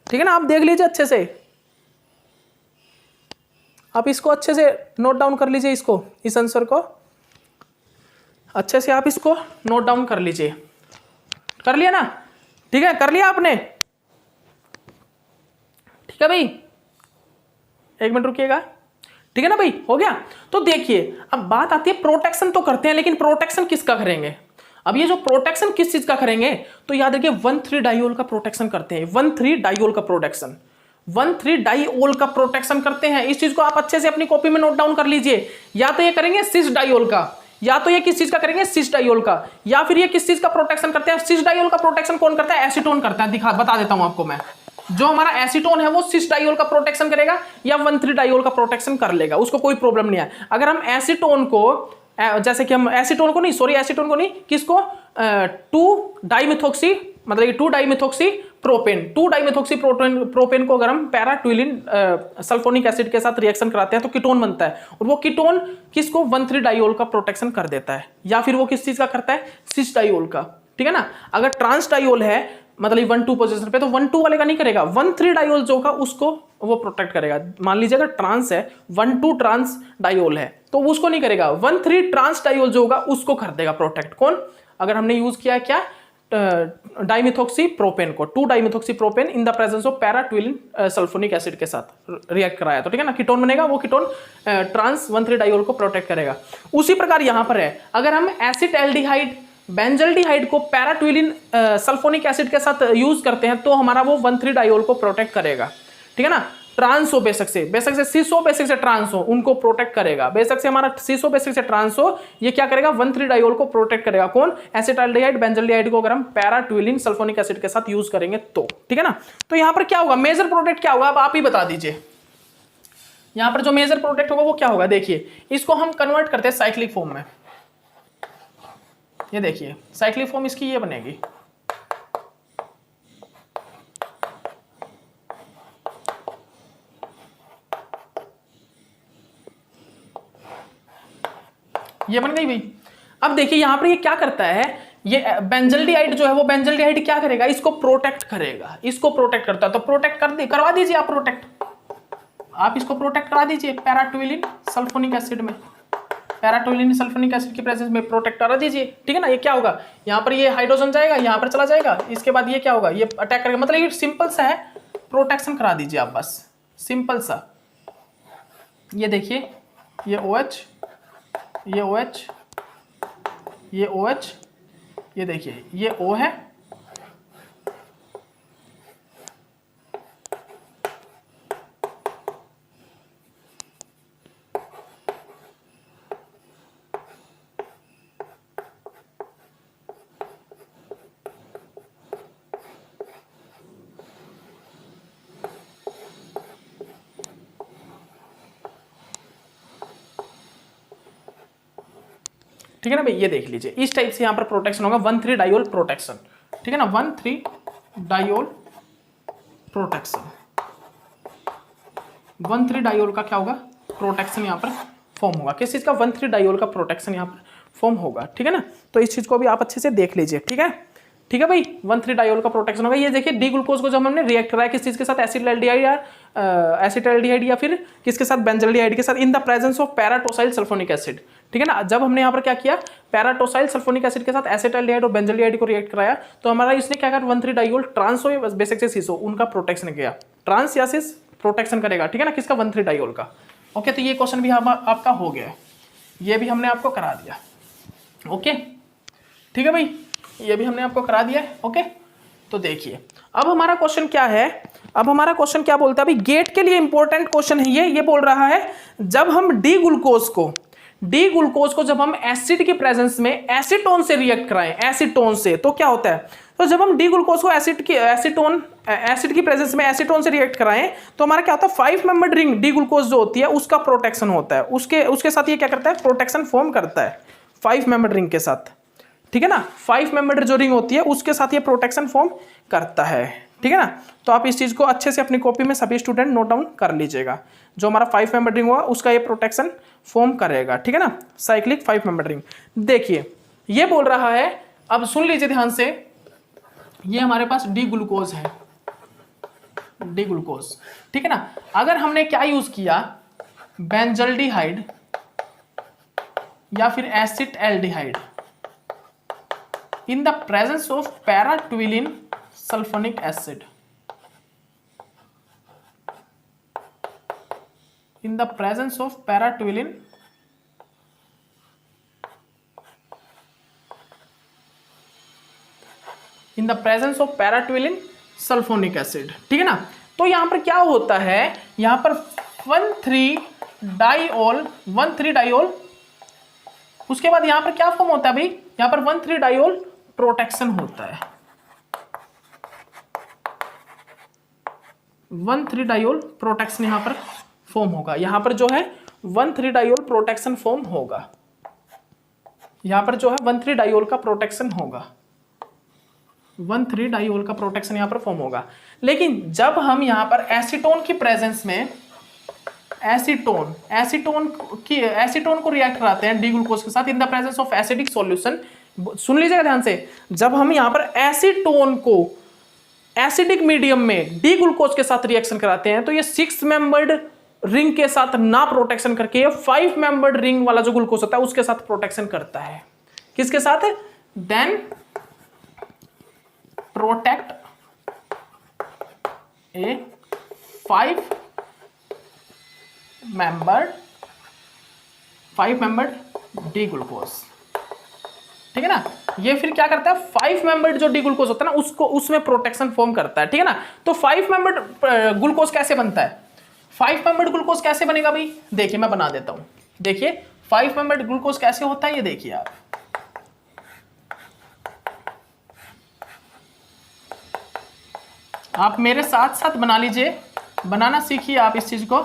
ठीक है ना, आप देख लीजिए अच्छे से, आप इसको अच्छे से नोट डाउन कर लीजिए, इसको, इस आंसर को अच्छे से आप इसको नोट डाउन कर लीजिए। कर लिया ना, ठीक है, कर लिया आपने, ठीक है भाई, एक मिनट रुकिएगा, ठीक है ना भाई, हो गया। तो देखिए अब बात आती है, प्रोटेक्शन तो करते हैं, लेकिन प्रोटेक्शन किसका करेंगे। अब ये जो प्रोटेक्शन किस चीज का करेंगे, तो याद रखिए 1,3 डाइओल का प्रोटेक्शन करते हैं। 1,3 डाइओल का प्रोटेक्शन, 1,3 डाइओल का प्रोटेक्शन करते हैं। इस चीज को आप अच्छे से अपनी कॉपी में नोट डाउन कर लीजिए। या तो ये करेंगे 6 डाइओल का, या तो ये किस चीज का करेंगे, 6 डाइओल का, या फिर ये किस चीज का प्रोटेक्शन करते हैं। 6 डाइओल का प्रोटेक्शन कौन करता है, एसीटोन करता है। बता देता हूं आपको मैं, जो हमारा एसीटोन है वो 6 डाइओल का प्रोटेक्शन करेगा या 1,3 डाइओल का प्रोटेक्शन कर लेगा, उसको कोई प्रॉब्लम नहीं है। अगर हम एसीटोन को, जैसे कि हम एसीटोन को नहीं, सॉरी एसीटोन को नहीं, किसको, 2 डाइमिथॉक्सी, मतलब 2 डाइमिथॉक्सी प्रोपेन, 2 डाइमिथॉक्सी प्रोपेन को अगर हम पैराट्विलिन सल्फोनिक एसिड के साथ रिएक्शन कराते हैं तो कीटोन बनता है, और वो कीटोन किसको, 1,3 डाइओल का प्रोटेक्शन कर देता है। या फिर वो किस चीज का करता है, 6 डाइओल का, ठीक है ना। अगर ट्रांस डाइओल है मतलब 1,2 पोजीशन पे, तो 1,2 वाले का नहीं करेगा, 1,3 डाइओल जो का उसको वो प्रोटेक्ट करेगा। मान लीजिए अगर ट्रांस है, 1,2 ट्रांस डाइओल है, तो उसको नहीं करेगा, 1,3 ट्रांस डाइओल जो होगा उसको कर देगा प्रोटेक्ट। कौन, अगर हमने यूज किया है क्या, डाइमिथॉक्सी प्रोपेन को, 2 dimethoxy propane in the presence of paratoluene sulphonic acid के साथ रिएक्ट कराया, तो ठीक है ना, कीटोन बनेगा, वो कीटोन ट्रांस 1,3 डाइओल को प्रोटेक्ट करेगा। उसी प्रकार यहां पर है, अगर हम एसिटाल्डिहाइड बेंजल्डिहाइड को पैराट्विलिन सल्फोनिक एसिड के साथ यूज करते हैं, तो हमारा वो 1,3 डाइओल को प्रोटेक्ट करेगा, ठीक है ना। ट्रांस हो बेशक से सीसो, बेशक से ट्रांस हो, उनको प्रोटेक्ट करेगा। बेशक से हमारा सीसो, बेशक से ट्रांस हो, ये क्या करेगा, 1,3 डाइओल को प्रोटेक्ट करेगा। कौन, एसिटाल्डिहाइड बेंजल्डिहाइड को अगर हम पैराट्विलिन सल्फोनिक एसिड के साथ यूज करेंगे तो, ठीक है ना। तो यहां पर क्या होगा, मेजर प्रोडक्ट क्या होगा, अब आप ही बता दीजिए। यहां पर जो मेजर प्रोडक्ट होगा वो क्या होगा, देखिए इसको हम कन्वर्ट करते हैं साइक्लिक फॉर्म में। ये देखिए साइक्लिक फॉर्म इसकी ये बनेगी, ये बन गई भाई। अब देखिए यहां पर ये क्या करता है, ये बेंजल्डिहाइड जो है वो बेंजल्डिहाइड क्या करेगा, इसको प्रोटेक्ट करेगा, इसको प्रोटेक्ट करता है। तो प्रोटेक्ट करवा दीजिए आप, प्रोटेक्ट आप इसको प्रोटेक्ट करा दीजिए पैराटोइलिन सल्फोनिक एसिड में, पैराटोइलिन सल्फोनिक एसिड की प्रेजेंस में प्रोटेक्ट करा दीजिए। ठीक है ना, ये क्या होगा, यहाँ पर ये हाइड्रोजन जाएगा, यहाँ पर चला जाएगा, इसके बाद ये क्या होगा, ये अटैक करेगा। मतलब ये सिंपल सा है, प्रोटेक्शन करा दीजिए आप बस, सिंपल सा। ये देखिए, ये OH, ये OH, ये OH, ये देखिए ये O है, ठीक है ना भाई। ये देख लीजिए, इस टाइप से यहाँ पर प्रोटेक्शन होगा, 1,3 डायोल प्रोटेक्शन। ठीक है ना, 1,3 डायोल प्रोटेक्शन, 1,3 डायोल का क्या होगा, प्रोटेक्शन यहाँ पर फॉर्म होगा। किस चीज का, 1,3 डायोल का प्रोटेक्शन यहाँ पर फॉर्म होगा। ठीक है ना, तो इस चीज को भी आप अच्छे से देख लीजिए। ठीक है, ठीक है भाई, 1,3 डायोल का प्रोटेक्शन होगा। ये देखिए डी ग्लूकोज को जब हमने रिएक्ट कराया किस चीज के साथ, एसिटाल्डिहाइड या एसिटाल्डिहाइड या फिर किसके साथ, बेंजल्डिहाइड के साथ, in the presence of paratosyl sulphonic acid. ठीक है ना, जब हमने यहाँ पर क्या किया, पैराटोसाइल सल्फोनिक एसिड के साथ एसिटाल्डिहाइड और बेंजल्डिहाइड को रिएक्ट कराया, तो हमारा इसने क्या करा, 1,3 डायोल ट्रांस हो बेसिक से सिस हो, उनका प्रोटेक्शन किया। ट्रांस या सिस प्रोटेक्शन करेगा। ठीक है ना, किसका, 1,3 डायोल का। ओके, तो ये क्वेश्चन भी आपका हो गया, ये भी हमने आपको करा दिया। ओके, ठीक है भाई, ये भी हमने आपको करा दिया है। ओके, तो देखिए अब हमारा क्वेश्चन क्या है, अब हमारा क्वेश्चन क्या बोलता है अभी, गेट के लिए इंपॉर्टेंट क्वेश्चन है ये बोल रहा है जब हम डी ग्लूकोज को जब हम एसिड के प्रेजेंस में एसीटोन से रिएक्ट कराएं, एसीटोन से, तो क्या होता है, तो जब हम डी ग्लूकोज को एसिड की प्रेजेंस में एसीटोन से रिएक्ट कराएं तो हमारा क्या होता है, 5 मेंबर्ड रिंग डी ग्लूकोज जो होती है उसका प्रोटेक्शन होता है, उसके साथ ये क्या करता है, प्रोटेक्शन फॉर्म करता है 5 मेंबर्ड रिंग के साथ। ठीक है ना, 5 मेंबर्ड जो रिंग होती है उसके साथ ये प्रोटेक्शन फॉर्म करता है। ठीक है ना, तो आप इस चीज को अच्छे से अपनी कॉपी में सभी स्टूडेंट नोट डाउन कर लीजिएगा, जो हमारा 5 मेंबर्ड रिंग होगा उसका ये प्रोटेक्शन फॉर्म करेगा। ठीक है ना, साइक्लिक 5 मेंबर्ड रिंग। देखिए ये बोल रहा है, अब सुन लीजिए ध्यान से, ये हमारे पास डी ग्लूकोज है, डी ग्लूकोज। ठीक है ना, अगर हमने क्या यूज किया, बेंजल्डिहाइड या फिर acetaldehyde in the presence of para-toluene sulfonic acid, in the presence of para-toluene sulphonic acid. ठीक है ना, तो यहां पर क्या होता है, यहां पर 1,3 डायोल, उसके बाद यहां पर क्या फॉर्म होता है भाई, यहां पर 1,3 डायोल प्रोटेक्शन होता है, 1,3 डायोल प्रोटेक्शन यहां पर फॉर्म होगा। यहां पर जो है 1,3 डायोल प्रोटेक्शन फॉर्म होगा, यहां पर जो है 1,3 डायोल का प्रोटेक्शन होगा, 1,3 डायोल का प्रोटेक्शन यहां पर फॉर्म होगा। लेकिन जब हम यहां पर एसीटोन की प्रेजेंस में एसीटोन को रिएक्ट कराते हैं डी ग्लूकोज के साथ in the presence of acidic solution, सुन लीजिएगा ध्यान से, जब हम यहां पर एसीटोन को एसिडिक मीडियम में डी ग्लूकोज के साथ रिएक्शन कराते हैं तो ये 6 मेंबर्ड रिंग के साथ ना प्रोटेक्शन करके 5 मेंबर्ड रिंग वाला जो ग्लूकोज होता है उसके साथ प्रोटेक्शन करता है। किसके साथ, देन प्रोटेक्ट ए 5 मेंबर्ड डी ग्लूकोज। ठीक है ना, ये फिर क्या करता है, 5 मेंबर्ड जो डी ग्लूकोज होता है ना उसको उसमें प्रोटेक्शन फॉर्म करता है। ठीक है ना, तो 5 मेंबर्ड ग्लूकोज कैसे बनता है, 5 मेंबर्ड ग्लूकोज कैसे बनेगा भाई, देखिए मैं बना देता हूं। देखिए 5 मेंबर्ड ग्लूकोज कैसे होता है, ये देखिए आप मेरे साथ साथ बना लीजिए, बनाना सीखिए आप इस चीज को।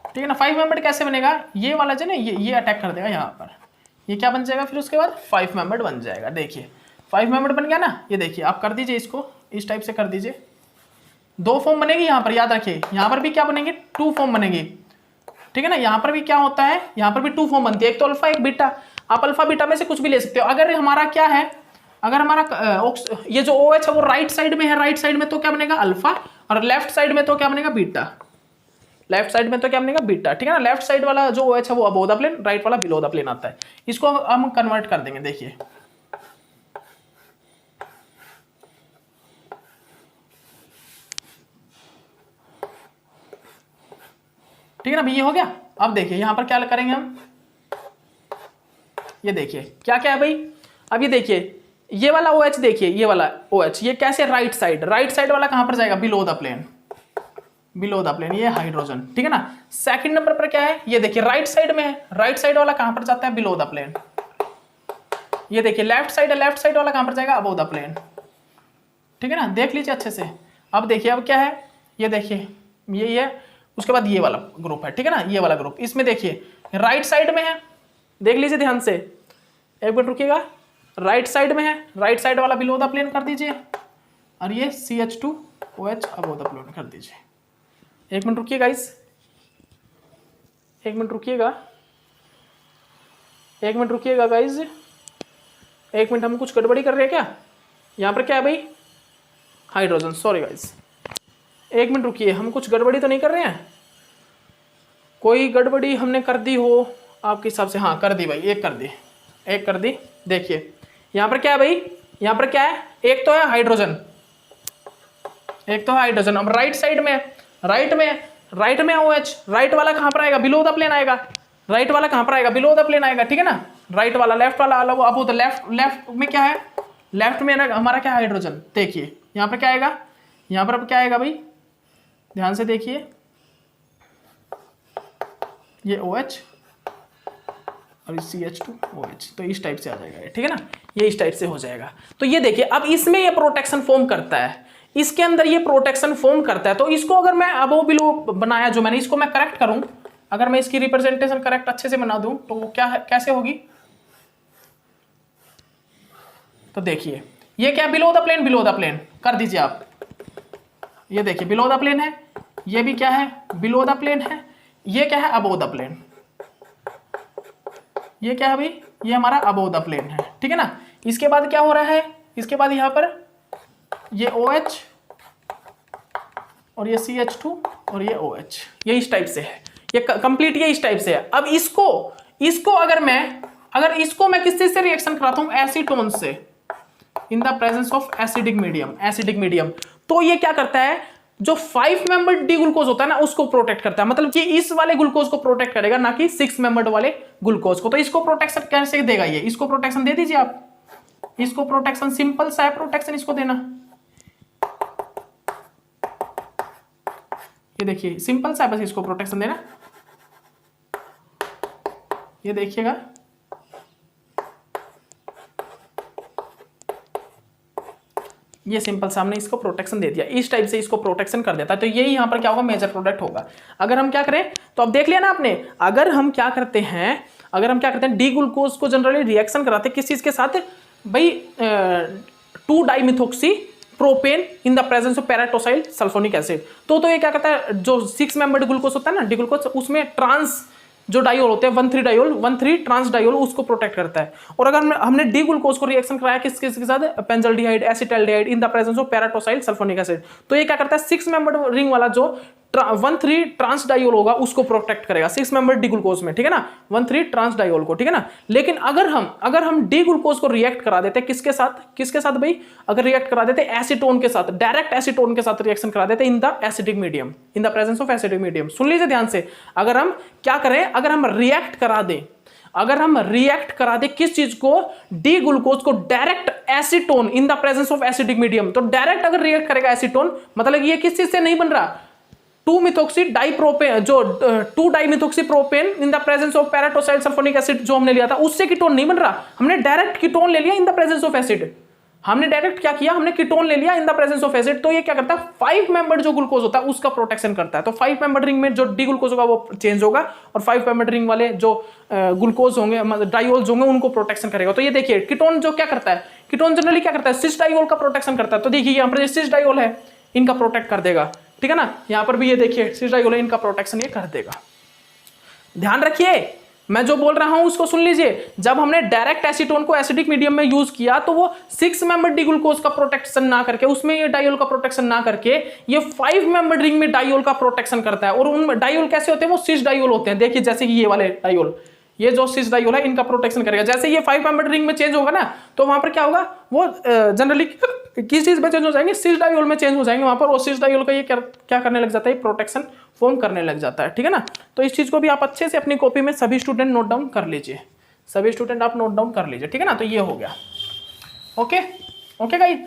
ठीक है ना, 5 मेंबर्ड कैसे बनेगा, ये वाला जो ना ये अटैक कर देगा यहाँ पर, ये क्या बन जाएगा, फिर उसके बाद 5 मेंबर्ड बन जाएगा। देखिए 5 मेंबर्ड बन गया ना, ये देखिए आप कर दीजिए, इसको इस टाइप से कर दीजिए। 2 फॉर्म बनेगी यहाँ पर, याद रखिए, यहाँ पर भी क्या बनेंगे, 2 फॉर्म बनेगी, ठीक है ना। यहाँ पर भी क्या होता है, यहाँ पर भी 2 फॉर्म बनती है, एक तो अल्फा एक बीटा। आप अल्फा बीटा में से कुछ भी ले सकते हो। अगर हमारा क्या है, अगर हमारा ये जो OH है वो राइट साइड में है, राइट साइड में तो क्या बनेगा अल्फा, और लेफ्ट साइड में तो क्या बनेगा बीटा। लेफ्ट साइड में तो क्या बनेगा बीटा, ठीक है ना। लेफ्ट साइड वाला जो OH है वो अबोव द प्लेन, राइट वाला बिलो द प्लेन आता है। इसको हम कन्वर्ट कर देंगे, देखिए ठीक है ना भाई, ये हो गया। अब देखिए यहाँ पर क्या करेंगे हम, ये देखिए क्या क्या है भाई। अब ये देखिए ये वाला OH, देखिए ये वाला OH ये कैसे राइट साइड वाला कहां पर जाएगा, below the plane, below the plane, ये हाइड्रोजन, ठीक है ना। सेकंड नंबर पर क्या है, ये देखिए राइट साइड में है, राइट साइड वाला कहां पर जाता है, बिलो द प्लेन। ये देखिए लेफ्ट साइड है, लेफ्ट साइड वाला कहां पर जाएगा, अबोव द प्लेन, ठीक है ना। देख लीजिए अच्छे से। अब देखिए अब क्या है, ये देखिए ये है, उसके बाद ये वाला ग्रुप है, ठीक है ना, ये वाला ग्रुप। इसमें देखिए राइट साइड में है, देख लीजिए ध्यान से, एक मिनट रुकिएगा, राइट साइड में है, राइट साइड वाला बिलो द प्लेन कर दीजिए, और ये CH2OH अबोव द प्लेन कर दीजिए। एक मिनट रुकिएगा गाइस, एक मिनट रुकिएगा, एक मिनट रुकिएगा गाइस, एक मिनट, हम कुछ गड़बड़ी कर रहे हैं क्या। यहाँ पर क्या है भाई, हाइड्रोजन, सॉरी गाइस, एक मिनट रुकिए, हम कुछ गड़बड़ी तो नहीं कर रहे हैं, कोई गड़बड़ी हमने कर दी हो आपके हिसाब से। हाँ कर दी भाई, एक कर दी, एक कर दी। देखिए यहाँ पर क्या है भाई, यहाँ पर क्या है, एक तो है हाइड्रोजन, एक तो है हाइड्रोजन। अब राइट साइड में, राइट में OH, राइट वाला कहां पर आएगा, बिलो द प्लेन आएगा, राइट वाला कहां पर आएगा, बिलो द प्लेन आएगा, ठीक है ना। राइट वाला, लेफ्ट वाला अलग, अब तो लेफ्ट में क्या है, लेफ्ट में हमारा क्या हाइड्रोजन। देखिए यहाँ पर क्या आएगा, यहाँ पर अब क्या आएगा भाई, ध्यान से देखिए, ये OH और CH2OH, तो इस टाइप से आ जाएगा, ठीक है ना, ये इस टाइप से हो जाएगा। तो ये देखिए अब इसमें ये प्रोटेक्शन फॉर्म करता है, इसके अंदर ये प्रोटेक्शन फॉर्म करता है। तो इसको अगर मैं अबो बिलो बनाया जो मैंने, इसको मैं करेक्ट करूं, अगर मैं इसकी रिप्रेजेंटेशन करेक्ट अच्छे से बना दूं तो वो क्या है, कैसे होगी। तो देखिए ये क्या, below the plane, below the plane कर दीजिए आप। ये देखिए बिलो द प्लेन है, ये भी क्या है, बिलो द प्लेन है, ये क्या है, अबोव द प्लेन, ये क्या है भाई, ये हमारा अबोव द प्लेन है, ठीक है ना। इसके बाद क्या हो रहा है, इसके बाद यहाँ पर ये OH और ये CH2 और ये OH, ये इस टाइप से है, ये कंप्लीट ये इस टाइप से है। अब इसको अगर इसको मैं किस चीज से रिएक्शन कराता हूं, एसीटोन से, in the presence of acidic medium, तो ये क्या करता है, जो 5 मेंबर्ड डी ग्लूकोज होता है ना उसको प्रोटेक्ट करता है, मतलब कि इस वाले ग्लूकोज को प्रोटेक्ट करेगा, ना कि 6 मेंबर्ड वाले ग्लूकोज को। तो इसको प्रोटेक्शन कैसे देगा, ये इसको प्रोटेक्शन दे दीजिए आप, इसको प्रोटेक्शन सिंपल सा है, प्रोटेक्शन इसको देना। ये देखिए सिंपल सा है, बस इसको प्रोटेक्शन देना। ये देखिएगा ये सिंपल सामने इसको प्रोटेक्शन दे दिया, इस टाइप से इसको प्रोटेक्शन कर देता है। तो यही यहाँ पर क्या होगा, मेजर प्रोडक्ट होगा। अगर हम क्या करें, तो अब देख लिया ना आपने, अगर हम क्या करते हैं डी ग्लूकोज को जनरली रिएक्शन कराते हैं किस चीज के साथ भाई, 2 dimethoxy propane in the presence of paratosyl sulphonic acid. तो ये क्या करता है, जो 6 मेंबर्ड ग्लूकोज होता है ना डी ग्लूकोज, उसमें ट्रांस जो डायोल होते हैं 1,3 ट्रांस डायोल, उसको प्रोटेक्ट करता है। और अगर हमने डी ग्लूकोज को रिएक्शन कराया किसके साथ, benzaldehyde, acetaldehyde in the presence of paratosyl sulphonic acid, तो ये क्या करता है, 6 मेंबर्ड रिंग वाला जो 1,3 ट्रांस डायोल होगा उसको प्रोटेक्ट करेगा 6 मेंबर डी ग्लूकोज में, ठीक है ना, 1,3 ट्रांस डायोल को, ठीक है ना। लेकिन अगर हम डी ग्लूकोज को रिएक्ट करा देते किसके साथ भाई, अगर रिएक्ट करा देते एसीटोन के साथ, डायरेक्ट एसीटोन के साथ रिएक्शन करा देते in the acidic medium, in the presence of acidic medium. सुन लीजिए ध्यान से, अगर हम क्या करें, अगर हम रिएक्ट करा दे किस चीज को, डी ग्लूकोज को direct acetone in the presence of acidic medium, तो डायरेक्ट अगर रिएक्ट करेगा एसीटोन, मतलब ये किस चीज से नहीं बन रहा, 2 dimethoxy propane in the presence of paratosyl sulphonic acid जो हमने लिया था, उससे कीटोन नहीं बन रहा, हमने डायरेक्ट कीटोन ले लिया इन द प्रेजेंस ऑफ एसिड। हमने डायरेक्ट क्या किया, हमने कीटोन ले लिया इन द प्रेजेंस ऑफ एसिड। तो ये क्या करता है, 5 मेंबर्ड जो ग्लूकोज होता है उसका प्रोटेक्शन करता है। तो 5 मेंबर्ड रिंग में जो डी ग्लूकोज होगा वो चेंज होगा, और 5 मेंबर्ड रिंग वाले जो ग्लूकोज होंगे, डायोल्स होंगे, उनको प्रोटेक्शन करेगा। तो ये देखिए कीटोन जो क्या करता है, कीटोन जनरली क्या करता है, सिस डायोल का प्रोटेक्शन करता है। तो देखिए यहाँ पर सिस डायोल है, इनका प्रोटेक्ट कर देगा, ठीक है ना। यहाँ पर भी ये देखिए सिस डायोल है, इनका प्रोटेक्शन ये कर देगा। ध्यान रखिए, मैं जो बोल रहा हूं उसको सुन लीजिए। जब हमने डायरेक्ट एसीटोन को एसिडिक मीडियम में यूज किया तो वो 6 मेंबर डी ग्लूकोज का प्रोटेक्शन ना करके, उसमें ये डायोल का प्रोटेक्शन ना करके, ये 5 मेंबर रिंग में डायोल का प्रोटेक्शन करता है। और उन डायोल कैसे होते हैं, वो सिस डायोल होते हैं। देखिए जैसे कि ये वाले डायोल, ये जो सिस डायोल है इनका प्रोटेक्शन करेगा। जैसे ये 5 मेंबर रिंग में चेंज होगा ना, तो वहां पर क्या होगा, वो जनरली किस चीज में चेंज हो जाएंगे, सिस डायोल में चेंज हो जाएंगे वहां पर। और सिस डायोल का ये क्या करने लग जाता है, प्रोटेक्शन फॉर्म करने लग जाता है। ठीक है ना, तो इस चीज को भी आप अच्छे से अपनी कॉपी में सभी स्टूडेंट नोट डाउन कर लीजिए, सभी स्टूडेंट आप नोट डाउन कर लीजिए। ठीक है ना, तो ये हो गया। Okay okay guys.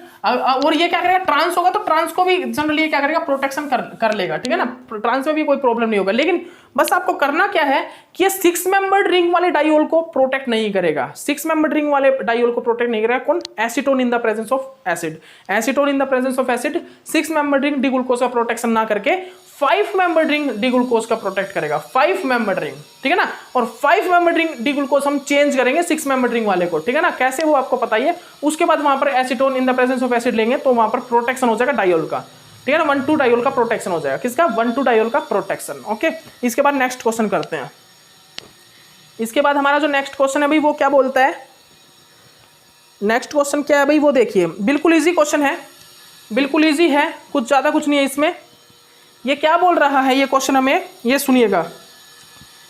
और ये क्या करेगा, ट्रांस होगा तो ट्रांस को भी जनरली ये क्या करेगा, प्रोटेक्शन कर लेगा। ठीक है ना, ट्रांस में भी कोई प्रॉब्लम नहीं होगा। लेकिन बस आपको करना क्या है कि ये 6 मेंबर्ड रिंग वाले डायोल को प्रोटेक्ट नहीं करेगा। 6 मेंबर्ड रिंग वाले डायोल को प्रोटेक्ट नहीं करेगा कौन, acetone in the presence of acid. Acetone in the presence of acid 6 membered ring D glucose का प्रोटेक्शन ना करके 5 मेंबर्ड रिंग डी ग्लूकोज का प्रोटेक्ट करेगा। 5 मेंबर्ड रिंग, ठीक है ना। और 5 मेंबर्ड रिंग डी ग्लूकोज हम चेंज करेंगे 6 मेंबर्ड रिंग वाले को। ठीक है ना, कैसे वो आपको पता ही है। उसके बाद वहां पर acetone in the presence of acid लेंगे तो वहां पर प्रोटेक्शन हो जाएगा डायोल का। ठीक है ना, 1,2 डायोल का प्रोटेक्शन हो जाएगा। किसका, 1,2 डायोल का प्रोटेक्शन। ओके, इसके बाद नेक्स्ट क्वेश्चन करते हैं। इसके बाद हमारा जो नेक्स्ट क्वेश्चन है भाई वो क्या बोलता है, नेक्स्ट क्वेश्चन क्या है भाई वो देखिए, बिल्कुल इजी क्वेश्चन है, बिल्कुल इजी है, कुछ ज्यादा कुछ नहीं है इसमें। ये क्या बोल रहा है ये क्वेश्चन हमें, ये सुनिएगा।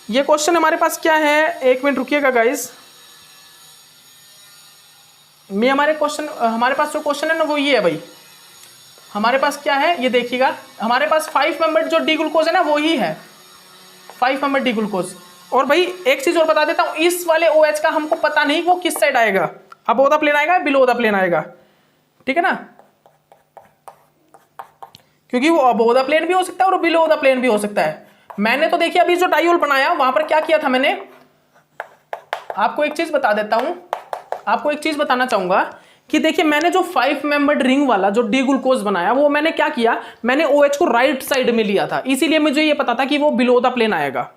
ये क्वेश्चन हमारे पास क्या है, एक मिनट रुकिएगा गाइस। हमारे पास जो क्वेश्चन है ना वो ये है भाई, हमारे पास क्या है ये देखिएगा। हमारे पास 5 मेंबर जो डी ग्लूकोज है ना वो ही है, 5 मेंबर डी ग्लूकोज। और भाई एक चीज और बता देता हूं, इस वाले OH का हमको पता नहीं वो किस साइड आएगा, अबोव द प्लेन आएगा बिलो द प्लेन आएगा। ठीक है ना, क्योंकि वो अबोव द प्लेन भी हो सकता है और बिलो द प्लेन भी हो सकता है। मैंने तो देखिए अभी जो डायोल बनाया वहां पर क्या किया था मैंने, आपको एक चीज बता देता हूं, आपको एक चीज बताना चाहूंगा कि देखिए मैंने जो 5 मेंबर्ड रिंग वाला जो डी ग्लूकोज बनाया वो मैंने क्या किया, मैंने OH को राइट साइड में लिया था, इसीलिए मुझे ये पता था कि वो बिलो द प्लेन आएगा।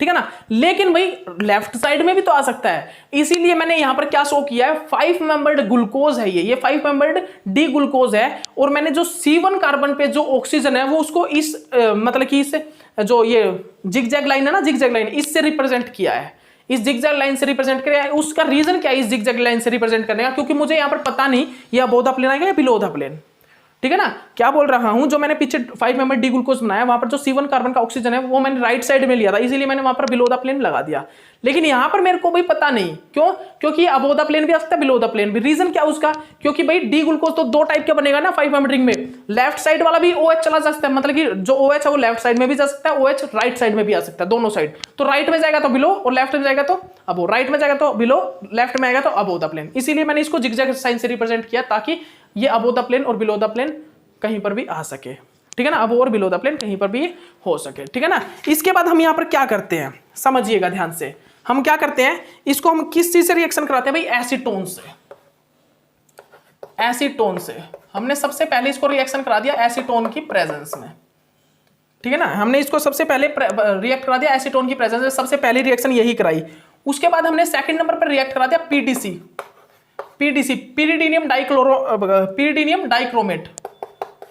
ठीक है ना, लेकिन भाई लेफ्ट साइड में भी तो आ सकता है, इसीलिए मैंने यहां पर क्या शो किया है, 5 मेंबर्ड ग्लूकोज है ये 5 मेंबर्ड डी ग्लूकोज है। और मैंने जो C1 कार्बन पे जो ऑक्सीजन है वो उसको इस मतलब कि इस जो ये जिगजैग लाइन है ना, जिगजैग लाइन, इससे रिप्रेजेंट किया है, इस जिगजैग लाइन से रिप्रेजेंट किया है। उसका रीजन क्या है इस जिगजैग लाइन से रिप्रेजेंट करने का, क्योंकि मुझे यहां पर पता नहीं ये अबोव द प्लेन आएगा या बिलो द प्लेन। ठीक है ना, क्या बोल रहा हूं, जो मैंने पीछे 5 मेंबर डी ग्लूकोज बनाया वहां पर जो C1 कार्बन का ऑक्सीजन है वो मैंने राइट साइड में लिया था, इसीलिए मैंने वहां पर बिलो द प्लेन लगा दिया। लेकिन यहां पर मेरे को भाई पता नहीं क्यों, क्योंकि अबोव द प्लेन भी आ सकता है बिलो द प्लेन भी। रीजन क्या उसका, क्योंकि भाई डी ग्लूकोज तो 2 टाइप का बनेगा ना 5 मेंबर रिंग में, लेफ्ट साइड वाला भी OH चला जा सकता है, मतलब कि जो OH है वो लेफ्ट साइड में भी जा सकता है, OH राइट साइड में भी आ सकता है, दोनों साइड। तो राइट में जाएगा तो बिलो और लेफ्ट में जाएगा तो अबोव, राइट में जाएगा तो बिलो, लेफ्ट में आएगा तो अबोव द प्लेन। इसीलिए मैंने इसको जिगजैग साइन से रिप्रेजेंट किया ताकि ये अबोव द प्लेन और बिलो द प्लेन कहीं पर भी आ सके। ठीक है ना, अब और बिलो द प्लेन कहीं पर भी हो सके। ठीक है ना, इसके बाद हम यहां पर क्या करते हैं समझिएगा ध्यान से, हम क्या करते हैं, इसको हम किस चीज से रिएक्शन कराते हैं भाई, एसीटोन से। एसीटोन से हमने सबसे पहले इसको रिएक्शन करा दिया एसीटोन की प्रेजेंस में। ठीक है ना, हमने इसको सबसे पहले रिएक्ट करा दिया एसीटोन की प्रेजेंस में, सबसे पहली रिएक्शन यही कराई। उसके बाद हमने सेकंड नंबर पर रिएक्ट करा दिया पीडीसी, पिरिडीनियम डाइक्रोमेट,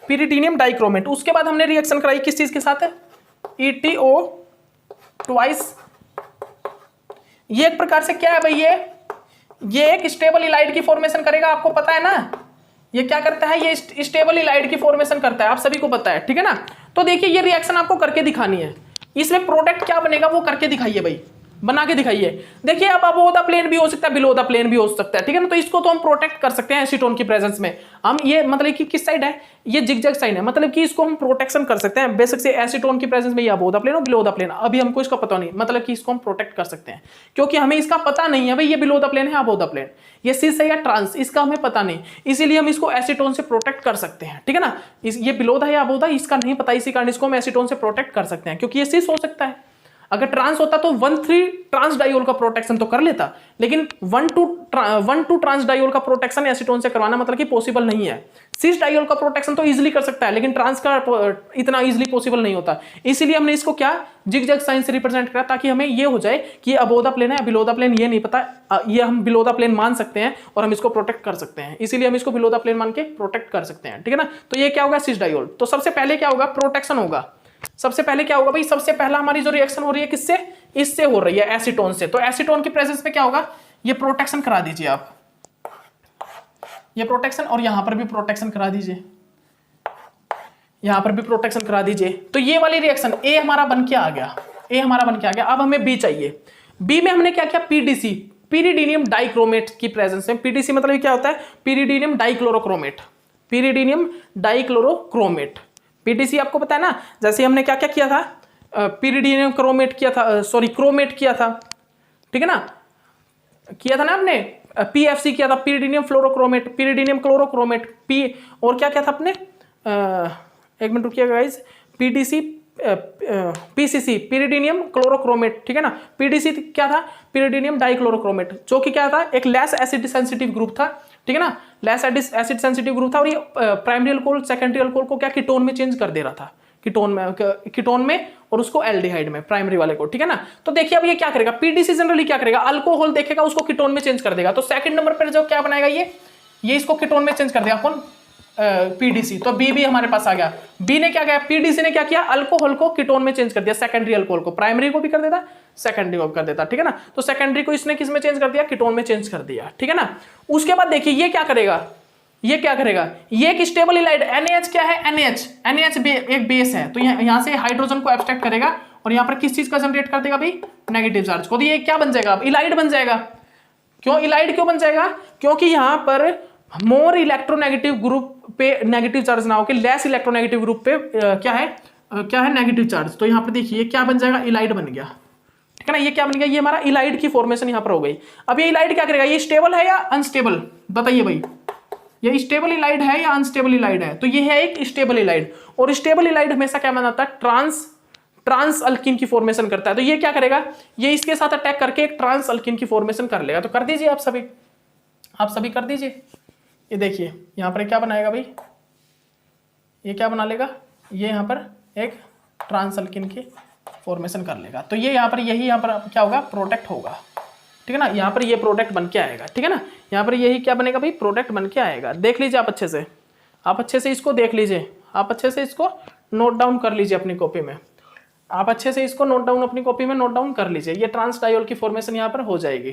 पिरिडीनियम डाइक्रोमेट। उसके बाद हमने रिएक्शन कराई किस चीज के साथ, ETO ट्वाइस। ये एक प्रकार से क्या है भाई, ये एक स्टेबल इलाइड की फॉर्मेशन करेगा, आपको पता है ना। ये क्या करता है, ये स्टेबल इलाइड की फॉर्मेशन करता है, आप सभी को पता है। ठीक है ना, तो देखिए ये रिएक्शन आपको करके दिखानी है, इसमें प्रोडक्ट क्या बनेगा वो करके दिखाइए भाई, बना के दिखाइए। देखिए अब अबोव द प्लेन भी हो सकता है, बिलो द प्लेन भी हो सकता है। ठीक है ना, तो इसको तो हम प्रोटेक्ट कर सकते हैं एसीटोन की प्रेजेंस में। हम ये मतलब कि किस साइड है, ये जिगजैग साइड है, मतलब कि इसको हम प्रोटेक्शन कर सकते हैं बेसिक से एसीटोन की प्रेजेंस में, ये अबोव द प्लेन और बिलो द प्लेन। अभी हमको इसका पता नहीं, मतलब कि इसको हम प्रोटेक्ट कर सकते हैं, क्योंकि हमें इसका पता नहीं है भाई ये बिलो द प्लेन है अबोव द प्लेन, ये सिस है या ट्रांस, इसका हमें पता नहीं, इसीलिए हम इसको एसीटोन से प्रोटेक्ट कर सकते हैं। ठीक है ना, ये बिलो द या अबोव द इसका नहीं पता, इसी कारण इसको हम एसीटोन से प्रोटेक्ट कर सकते हैं, क्योंकि ये सिस हो सकता है। अगर ट्रांस होता तो 1,3 ट्रांस डायोल का प्रोटेक्शन तो कर लेता, लेकिन 1,2 ट्रांस डायोल का प्रोटेक्शन एसीटोन से करवाना मतलब कि पॉसिबल नहीं है। सिस डायोल का प्रोटेक्शन तो इजीली कर सकता है, लेकिन ट्रांस का इतना इजीली पॉसिबल नहीं होता, इसीलिए हमने इसको क्या जिगजैग साइन से रिप्रेजेंट करा, ताकि हमें ये हो जाए कि अबोव द प्लेन है बिलो द प्लेन ये नहीं पता, ये हम बिलो द प्लेन मान सकते हैं और हम इसको प्रोटेक्ट कर सकते हैं, इसीलिए हम इसको बिलो द प्लेन मान के प्रोटेक्ट कर सकते हैं। ठीक है ना, तो ये क्या होगा सिस डायोल। तो सबसे पहले क्या होगा, प्रोटेक्शन होगा, सबसे पहले क्या होगा भाई, सबसे पहला हमारी जो रिएक्शन हो रही है किससे, इससे हो रही है, एसीटोन से। तो एसीटोन की प्रेजेंस में क्या होगा, ये प्रोटेक्शन करा दीजिए आप, ये प्रोटेक्शन, और यहां पर भी प्रोटेक्शन करा दीजिए, यहां पर भी प्रोटेक्शन करा दीजिए। तो ये वाली रिएक्शन ए हमारा बन के आ गया, ए हमारा बन के आ गया। अब हमें बी चाहिए। बी में हमने क्या किया, पीडीसी, पीरिडीनियम डाइक्रोमेट की प्रेजेंस में, पीडीसी मतलब क्या होता है, पीरिडीनियम डाइक्लोरोक्रोमेट, पीरिडीनियम डाइक्लोरोक्रोमेट। पीडीसी आपको पता है ना, जैसे हमने क्या क्या किया था, पीरिडीनियम क्रोमेट किया था, सॉरी क्रोमेट किया था, ठीक है ना, किया था ना आपने, पीएफसी किया था, पीरिडीनियम फ्लोरोक्रोमेट, पीरिडीनियम क्लोरोक्रोमेट, पी, और क्या क्या था आपने, एक मिनट रुकिएगा guys, PDC, PCC, pyridinium chlorochromate, ठीक है ना। पीडीसी क्या था, पीरिडीनियम डाइक्लोरोक्रोमेट, जो कि क्या था, एक लेस एसिड सेंसिटिव ग्रुप था, ठीक है ना, लेस एसिड सेंसिटिव ग्रुप था, और ये प्राइमरी अल्कोहल सेकेंडरी अल्कोहल को क्या कीटोन में चेंज कर दे रहा था, कीटोन में और उसको एल्डिहाइड में, प्राइमरी वाले को, ठीक है ना। तो देखिए अब ये क्या करेगा, पीडीसी जनरली क्या करेगा, अल्कोहल देखेगा उसको कीटोन में चेंज कर देगा। तो सेकंड नंबर पर जो क्या बनाएगा, ये इसको कीटोन में चेंज कर देगा, कौन, पीडीसी। तो बी भी हमारे पास आ गया। बी ने क्या किया, पीडीसी ने क्या किया, अल्कोहल को कीटोन में चेंज कर दिया, सेकेंडरी अल्कोहल को, प्राइमरी को भी कर देता, सेकेंडरी को भी कर देता, ठीक है ना। तो सेकेंडरी को इसने किस में चेंज कर दिया, कीटोन में चेंज कर दिया, ठीक है ना। उसके बाद देखिए ये क्या करेगा, ये क्या करेगा, ये एक स्टेबल इलाइड, NaH क्या है, NaH एक बेस है, तो यहां से हाइड्रोजन को एब्स्ट्रैक्ट करेगा और यहां पर किस चीज का जनरेट कर देगा भाई, नेगेटिव चार्ज को। तो ये क्या बन जाएगा, अब इलाइड बन जाएगा। क्यों इलाइड क्यों बन जाएगा, क्योंकि यहां पर मोर इलेक्ट्रोनेगेटिव ग्रुप पे नेगेटिव चार्ज ना होकर लेस इलेक्ट्रोनेगेटिव ग्रुप पे क्या है नेगेटिव चार्ज। तो यहां पर देखिए क्या बन जाएगा, इलाइड बन गया, ठीक है ना। ये क्या बन गया, ये हमारा इलाइड की फॉर्मेशन यहां पर हो गई। अब ये इलाइड क्या करेगा, ये स्टेबल है या अनस्टेबल, बताइए भाई, ये स्टेबल इलाइड है या अनस्टेबल इलाइड है। तो ये है एक स्टेबल इलाइड, और स्टेबल इलाइड हमेशा क्या बनाता है, ट्रांस अल्किन की फॉर्मेशन करता है। तो ये क्या करेगा, ये इसके साथ अटैक करके एक ट्रांस अल्किन की फॉर्मेशन कर लेगा। तो कर दीजिए आप सभी कर दीजिए। ये देखिए यहां पर क्या बनाएगा भाई, ये क्या बना लेगा, ये यहां पर एक ट्रांस अल्किन की फॉर्मेशन कर लेगा। तो ये यहां पर यहां पर क्या होगा, प्रोडक्ट होगा, ठीक है ना। यहाँ पर ये प्रोडक्ट बन के आएगा, ठीक है ना। यहाँ पर यही क्या बनेगा भाई, प्रोडक्ट बन के आएगा। देख लीजिए आप अच्छे से इसको देख लीजिए, आप अच्छे से इसको नोट डाउन कर लीजिए अपनी कॉपी में, आप अच्छे से इसको नोट डाउन कर लीजिए। ये ट्रांस डायोल की फॉर्मेशन यहाँ पर हो जाएगी,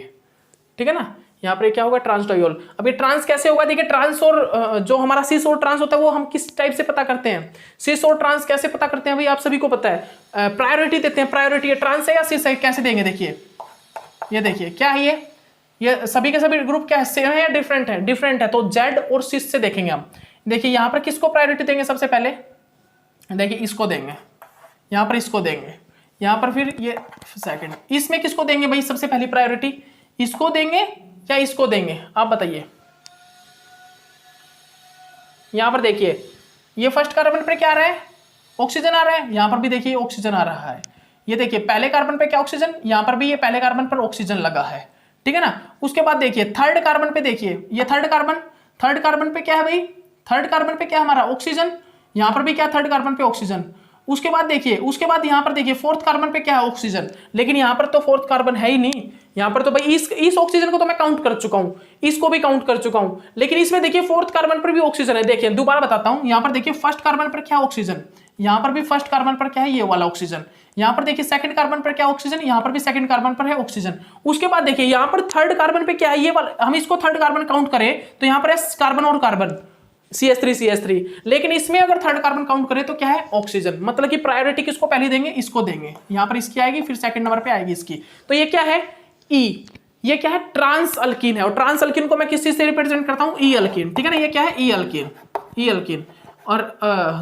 ठीक है ना। यहाँ पर क्या होगा, ट्रांस डायोल। अब ये ट्रांस कैसे होगा, देखिए ट्रांस और जो हमारा सिस और ट्रांस होता है वो हम किस टाइप से पता करते हैं, सिस और ट्रांस कैसे पता करते हैं भाई, आप सभी को पता है, प्रायोरिटी देते हैं, प्रायोरिटी ट्रांस है या सिस है, कैसे देंगे, देखिए ये देखिए क्या है, ये सभी के सभी ग्रुप क्या है, सेम है या डिफरेंट है, डिफरेंट है। तो जेड और सिस से देखेंगे हम। देखिए यहां पर किसको प्रायोरिटी देंगे, सबसे पहले देखिए इसको देंगे, यहां पर इसको देंगे, यहां पर फिर ये सेकंड, इसमें किसको देंगे भाई सबसे पहली प्रायोरिटी, इसको देंगे या इसको देंगे, आप बताइए। यहां पर देखिए ये फर्स्ट कार्बन पे क्या आ रहा है, ऑक्सीजन आ रहा है, यहां पर भी देखिए ऑक्सीजन आ रहा है। ये देखिए पहले कार्बन पे क्या ऑक्सीजन, यहां पर भी ये पहले कार्बन पर ऑक्सीजन लगा है, ठीक है ना। उसके बाद देखिए थर्ड कार्बन पे, देखिए ये थर्ड कार्बन पे क्या है भाई, थर्ड कार्बन पे क्या हमारा ऑक्सीजन, यहां पर भी क्या थर्ड कार्बन पे ऑक्सीजन। उसके बाद देखिए, उसके बाद यहां पर देखिए फोर्थ कार्बन पे क्या है ऑक्सीजन, लेकिन यहां पर तो फोर्थ कार्बन है ही नहीं, यहां पर तो भाई इस ऑक्सीजन को तो मैं काउंट कर चुका हूं, इसको भी काउंट कर चुका हूं, लेकिन इसमें देखिए फोर्थ कार्बन पर भी ऑक्सीजन है। देखिए दोबारा बताता हूं, यहां पर देखिए फर्स्ट कार्बन पर क्या ऑक्सीजन, यहां पर भी फर्स्ट कार्बन पर क्या है, ये वाला ऑक्सीजन। यहां पर देखिए सेकंड कार्बन पर क्या ऑक्सीजन, यहां पर भी सेकंड कार्बन पर है ऑक्सीजन। उसके बाद देखिए यहां पर थर्ड कार्बन पे क्या है, ये वाला, हम इसको थर्ड कार्बन काउंट करें तो यहां पर है कार्बन और कार्बन, CH3, लेकिन इसमें अगर थर्ड कार्बन काउंट करें तो क्या है ऑक्सीजन। मतलब कि प्रायोरिटी किसको पहले देंगे, इसको देंगे, यहां पर इसकी आएगी, फिर सेकंड नंबर पे आएगी इसकी। तो ये क्या है, ई, ये क्या है, ट्रांस अल्कीन है, और ट्रांस अल्कीन को मैं किस चीज से रिप्रेजेंट करता हूं, ई अल्कीन, ठीक है ना। ये क्या है, ई अल्कीन, और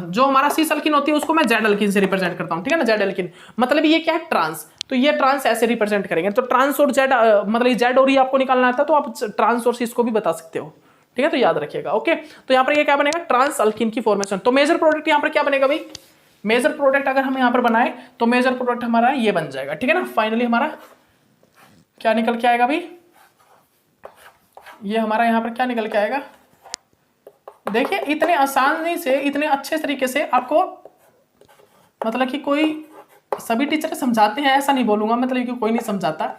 जो हमारा सिस अल्कीन होती है उसको मैं जेड अल्कीन से रिप्रेजेंट करता हूं, ठीक है ना, जेड अल्कीन। मतलब ये क्या है, ट्रांस। तो ये ट्रांस ऐसे रिप्रेजेंट करेंगे। तो ट्रांस और जेड, मतलब जेड और ई आपको निकालना आता है तो आप ट्रांस और सिस को भी बता सकते हो, ठीक है। तो याद रखिएगा, ओके। तो यहाँ पर ये क्या बनेगा, ट्रांस अल्कीन की फॉर्मेशन। तो मेजर प्रोडक्ट यहाँ पर क्या बनेगा भाई, मेजर प्रोडक्ट अगर हम यहाँ पर बनाए तो मेजर प्रोडक्ट हमारा ये बन जाएगा, ठीक है ना। फाइनली हमारा क्या निकल के आएगा भाई, ये हमारा यहाँ पर क्या निकल के आएगा, देखिए इतने आसानी से, इतने अच्छे तरीके से आपको, मतलब कि कोई, सभी टीचर समझाते हैं ऐसा नहीं बोलूंगा, मतलब कि कोई नहीं समझाता,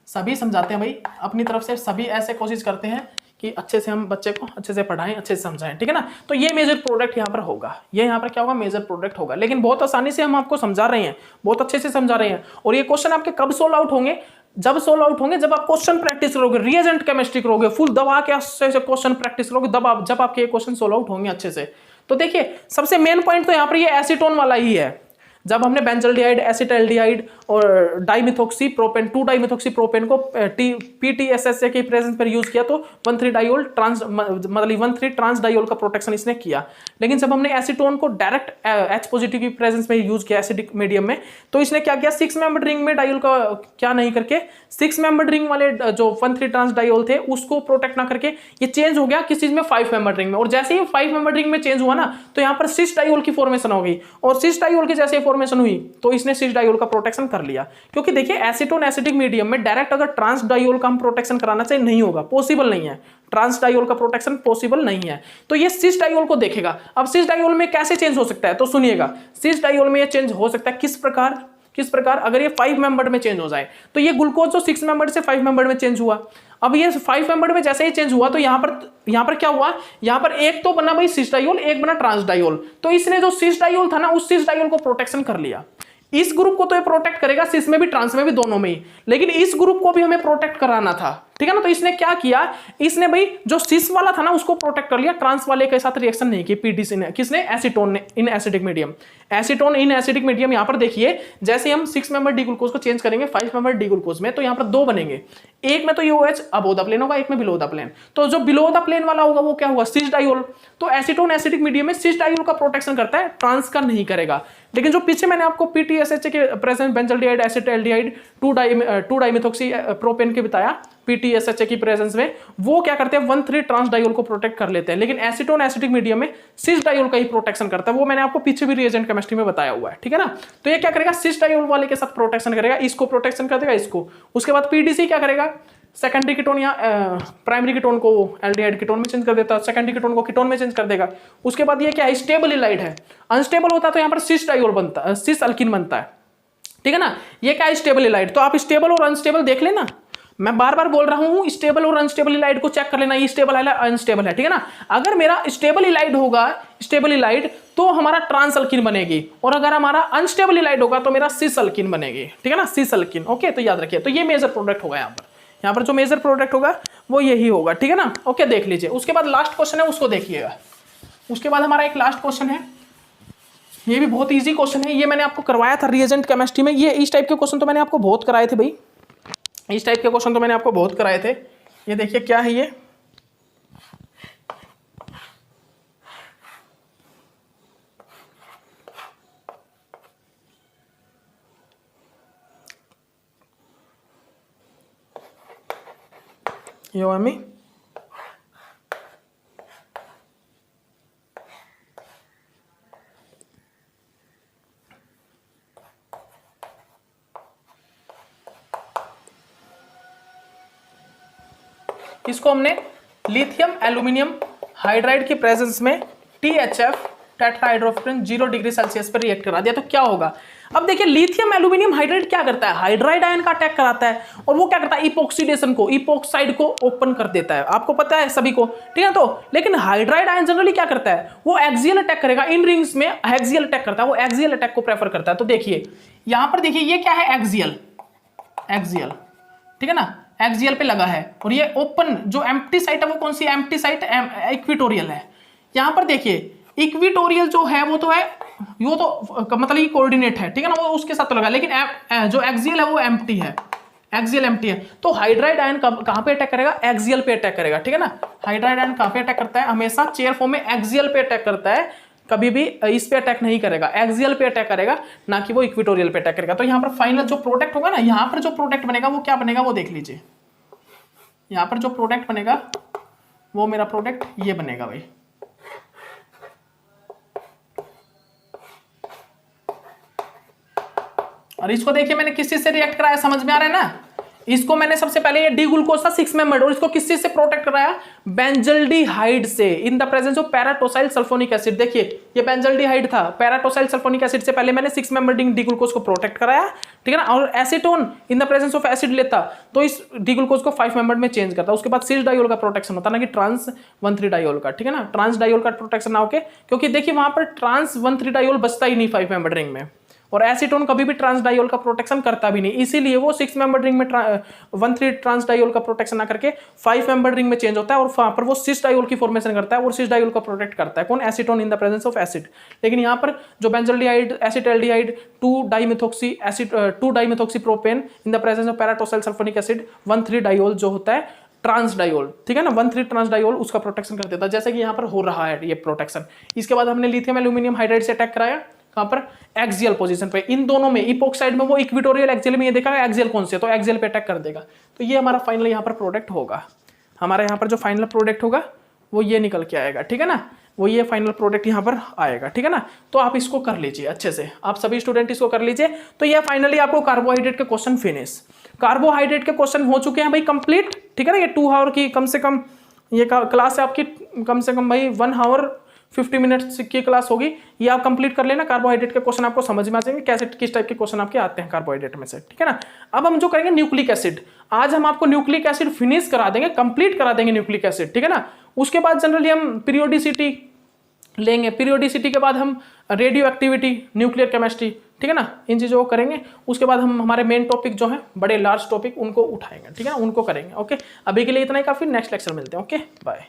सभी समझाते हैं भाई, अपनी तरफ से सभी ऐसे कोशिश करते हैं कि अच्छे से हम बच्चे को अच्छे से पढ़ाएं, अच्छे से समझाएं, ठीक है ना। तो ये मेजर प्रोडक्ट यहाँ पर होगा, ये यहाँ पर क्या होगा, मेजर प्रोडक्ट होगा। लेकिन बहुत आसानी से हम आपको समझा रहे हैं, बहुत अच्छे से समझा रहे हैं। और ये क्वेश्चन आपके कब सोल्व आउट होंगे, जब सोल्व आउट होंगे जब आप क्वेश्चन प्रैक्टिस करोगे, रिएजेंट केमिस्ट्री करोगे, फुल दबा के अच्छे से क्वेश्चन प्रैक्टिस करोगे, जब आपके क्वेश्चन सोल्व आउट होंगे अच्छे से। तो देखिए सबसे मेन पॉइंट तो यहाँ पर ये एसीटोन वाला ही है। जब हमने बेंजल्डिहाइड, एसिटाल्डिहाइड और डाइमिथॉक्सी प्रोपेन, 2 डाइमिथॉक्सी प्रोपेन को PTSSA के प्रेजेंस पर यूज किया तो 1,3 डाइयोल ट्रांस मतलब 1,3 ट्रांस डाइयोल का प्रोटेक्शन इसने किया। लेकिन जब हमने एसीटोन को डायरेक्ट H पॉजिटिव की प्रेजेंस में यूज किया एसिडिक मीडियम में, तो इसने क्या किया, 6 मेंबर्ड रिंग में डाइयोल का क्या नहीं करके 6 मेंबर्ड रिंग वाले जो 1,3 ट्रांस डाइयोल थे उसको प्रोटेक्ट ना करके ये चेंज हो गया किस चीज में, 5 मेंबर्ड रिंग में। और जैसे ही 5 मेंबर्ड रिंग में चेंज हुआ ना, तो यहाँ पर 6 डाइयोल की फॉर्मेशन हो गई, और 6 डाइयोल की जैसे फॉर्मेशन हुई तो इसने 6 डाइयोल का प्रोटेक्शन कर लिया। क्योंकि देखिए एसीटोन एसिडिक मीडियम में डायरेक्ट अगर ट्रांस डाइयोल का हम प्रोटेक्शन कराना चाहिए, नहीं होगा, पॉसिबल नहीं है, ट्रांस डाइयोल का प्रोटेक्शन पॉसिबल नहीं है। तो ये सिस डाइयोल को देखेगा। अब सिस डाइयोल में कैसे चेंज हो सकता है, तो सुनिएगा, सिस डाइयोल में ये चेंज हो सकता है किस प्रकार, अगर ये 5 मेंबर्ड में चेंज हो जाए, तो ये ग्लूकोज जो 6 मेंबर्ड से 5 मेंबर्ड में चेंज हुआ, अब ये 5 मेंबर्ड में जैसे ही चेंज हुआ तो यहाँ पर क्या हुआ, यहाँ पर एक तो बना भाई सिस डाइयोल, एक बना ट्रांस डाइयोल। तो इसने जो सिस डाइयोल था ना, उस सिस डाइयोल को प्रोटेक्शन कर लिया। इस ग्रुप को तो ये प्रोटेक्ट करेगा, सिस में भी ट्रांस में भी, दोनों में ही, लेकिन इस ग्रुप को भी हमें प्रोटेक्ट कराना था, ठीक है ना। तो इसने क्या किया, इसने भाई जो सिस वाला था ना उसको प्रोटेक्ट कर लिया, ट्रांस वाले के साथ रिएक्शन नहीं की पीडीसी ने, किसने, एसीटोन ने, in acidic medium. Acetone in acidic medium, यहां पर देखिए जैसे हम 6 मेंबर डी ग्लूकोज को चेंज करेंगे 5 मेंबर डी ग्लूकोज में, तो यहां पर 2 बनेंगे, एक में तो ये OH अबोव द प्लेन होगा, एक में बिलो द प्लेन। तो जो बिलो द प्लेन वाला होगा वो क्या हुआ, सिस डाइयोल। तो एसीटोन एसिडिक मीडियम में सिस डाइयोल का प्रोटेक्शन करता है, ट्रांस का नहीं करेगा। लेकिन जो पीछे मैंने आपको PTSHA के presence benzaldehyde, acetaldehyde, 2 dimethoxy propane के बताया PTSHA की प्रेजेंस में, वो क्या करते हैं 1,3 ट्रांस डाइयोल को प्रोटेक्ट कर लेते हैं। लेकिन एसीटोन एसिडिक मीडियम में सिस डाइयोल का ही प्रोटेक्शन करता है, वो मैंने आपको पीछे भी रिएजेंट केमिस्ट्री में बताया हुआ है, ठीक है ना। तो ये क्या करेगा, सिस डाइयोल वाले के साथ प्रोटेक्शन करेगा, इसको प्रोटेक्शन कर देगा, इसको। उसके बाद पीडीसी क्या करेगा, सेकेंडरी कीटोन या प्राइमरी कीटोन को एल्डिहाइड कीटोन में चेंज कर देता है, सेकेंडरी कीटोन को कीटोन में चेंज कर देगा। उसके बाद ये क्या है, स्टेबल इलाइड है, अनस्टेबल होता है तो यहाँ पर सिस डाइयोल बनता है, सिस अल्किन बनता है, ठीक है ना। ये क्या है, स्टेबल इलाइड। तो आप स्टेबल और अनस्टेबल देख लेना, मैं बार बार बोल रहा हूं, स्टेबल और अनस्टेबल इलाइड को चेक कर लेना, ये स्टेबल है अनस्टेबल है, ठीक है ना। अगर मेरा स्टेबल इलाइड होगा, स्टेबल इलाइड, तो हमारा ट्रांस अल्किन बनेगी, और अगर हमारा अनस्टेबल इलाइड होगा तो मेरा सिस अल्किन बनेगी, ठीक है ना, सिस अल्किन। ओके, तो याद रखिए, तो ये मेजर प्रोडक्ट होगा यहाँ पर जो मेजर प्रोडक्ट होगा वो यही होगा, ठीक है ना। ओके, देख लीजिए। उसके बाद लास्ट क्वेश्चन है, उसको देखिएगा। उसके बाद हमारा एक लास्ट क्वेश्चन है, ये भी बहुत इजी क्वेश्चन है, ये मैंने आपको करवाया था रिएजेंट केमिस्ट्री में। ये इस टाइप के क्वेश्चन तो मैंने आपको बहुत कराए थे भाई, इस टाइप के क्वेश्चन तो मैंने आपको बहुत कराए थे। ये देखिए क्या है, ये OME इसको हमने लिथियम एल्यूमिनियम हाइड्राइड की प्रेजेंस में THF टेट्राहाइड्रोफुरेन 0 डिग्री सेल्सियस पर रिएक्ट करा दिया तो क्या होगा। अब देखिए लिथियम एल्यूमिनियम हाइड्राइड क्या करता है, हाइड्राइड आयन का अटैक कराता है, और वो क्या करता है, इपोक्सीडेशन को, इपोक्साइड को ओपन कर देता है, आपको पता है सभी को, ठीक है। तो लेकिन हाइड्राइड आयन जनरली क्या करता है, वो एक्सियल अटैक करेगा, इन रिंग्स में एक्सियल अटैक करता है, वो एक्सियल अटैक को प्रेफर करता है। तो देखिए यहां पर देखिए ये क्या है, एक्सियल, ठीक है ना, एक्सियल पे लगा है, और ये ओपन जो एम्प्टी साइट है वो कौन सी, एम्प्टी साइट इक्विटोरियल है। यहां पर देखिए इक्विटोरियल जो है वो तो है, वो तो मतलब ये कोऑर्डिनेट है, ठीक है ना, वो उसके साथ तो लगा, लेकिन जो एक्सियल है वो एम्प्टी है, एक्सियल एम्प्टी है। तो हाइड्राइड आयन कहां पे अटैक करेगा, एक्सियल पे अटैक करेगा, ठीक है ना। हाइड्राइड आयन कहां पे अटैक करता है, हमेशा चेयर फॉर्म में एक्सियल पे अटैक करता है, कभी भी इस पे अटैक नहीं करेगा, एक्सियल पे अटैक करेगा, ना कि वो इक्विटोरियल पे अटैक करेगा। तो यहाँ पर फाइनल जो प्रोडक्ट होगा ना, यहाँ पर जो प्रोडक्ट बनेगा वो क्या बनेगा, वो देख लीजिए। यहाँ पर जो प्रोडक्ट बनेगा वो मेरा प्रोडक्ट ये बनेगा भाई, और इसको देखिए मैंने किस चीज से रिएक्ट कराया, समझ में आ रहा है ना, इसको मैंने सबसे पहले ये डी ग्लूकोज था 6 मेंबर्ड और इसको किस चीज से प्रोटेक्ट कराया, बेंजल्डिहाइड से, in the presence of paratosyl sulphonic acid. देखिए ये बेंजल्डिहाइड था, पैराटोसाइल सल्फोनिक एसिड से पहले मैंने 6 मेंबर्ड डी ग्लूकोज को प्रोटेक्ट कराया, ठीक है ना। और acetone in the presence of acid लेता तो इस डी ग्लूकोज को 5 मेंबर्ड में चेंज करता, उसके बाद सिस डायोल का प्रोटेक्शन होता, ना कि ट्रांस 1,3 डायोल का, ठीक है ना। ट्रांस डायोल का प्रोटेक्शन ना होके, क्योंकि देखिए वहां पर ट्रांस 1,3 डायोल बचता ही नहीं 5 मेंबर्ड रिंग में, और एसीटोन कभी भी ट्रांस डायोल का प्रोटेक्शन करता भी नहीं, इसीलिए वो 6 मेंबर रिंग में 1,3 ट्रांस डायोल का प्रोटेक्शन ना करके 5 मेंबर रिंग में चेंज होता है और वहां पर वो सिस डायोल की फॉर्मेशन करता है और सिस डायोल को प्रोटेक्ट करता है कौन, acetone in the presence of acid. लेकिन यहाँ पर जो benzaldehyde, acetaldehyde, two dimethoxy propane in the presence of paratosyl sulphonic acid 1,3 diol जो होता है ट्रांस डायोल, ठीक है ना, 1,3 ट्रांस डायोल उसका प्रोटेक्शन कर देता है, जैसे कि यहाँ पर हो रहा है ये प्रोटेक्शन। इसके बाद हमने लिथियम एल्यूमिनियम हाइड्राइड से अटैक कराया, कहां पर, एक्सियल पोजीशन पे, इन दोनों में, इपोक्साइड में वो इक्वेटोरियल एक्सियल में, ये देखा एक्सियल कौन से, तो एक्सियल पे अटैक कर देगा। तो ये हमारा फाइनल यहाँ पर प्रोडक्ट होगा, हमारा यहाँ पर जो फाइनल प्रोडक्ट होगा वो ये निकल के आएगा, ठीक है ना, वो ये फाइनल प्रोडक्ट यहाँ पर आएगा, ठीक है ना। तो आप इसको कर लीजिए अच्छे से, आप सभी स्टूडेंट इसको कर लीजिए। तो ये फाइनली आपको कार्बोहाइड्रेट के क्वेश्चन फिनिश, कार्बोहाइड्रेट के क्वेश्चन हो चुके हैं भाई कंप्लीट, ठीक है ना। ये 2 आवर की कम से कम ये क्लास है आपकी, कम से कम भाई 1 आवर 50 मिनट्स की क्लास होगी, ये आप कंप्लीट कर लेना। कार्बोहाइड्रेट के क्वेश्चन आपको समझ में आ जाएंगे कैसे, किस टाइप के क्वेश्चन आपके आते हैं कार्बोहाइड्रेट में से, ठीक है ना। अब हम जो करेंगे न्यूक्लिक एसिड, आज हम आपको न्यूक्लिक एसिड फिनिश करा देंगे, कंप्लीट करा देंगे न्यूक्लिक एसिड, ठीक है ना। उसके बाद जनरली हम पीरियोडिसिटी लेंगे, पीरियोडिसिटी के बाद हम रेडियो एक्टिविटी, न्यूक्लियर केमिस्ट्री, ठीक है ना, इन चीज़ों को करेंगे। उसके बाद हम हमारे मेन टॉपिक जो है बड़े लार्ज टॉपिक उनको उठाएंगे, ठीक है ना, उनको करेंगे। ओके, अभी के लिए इतना ही काफ़ी, नेक्स्ट लेक्चर मिलते हैं। Okay, bye.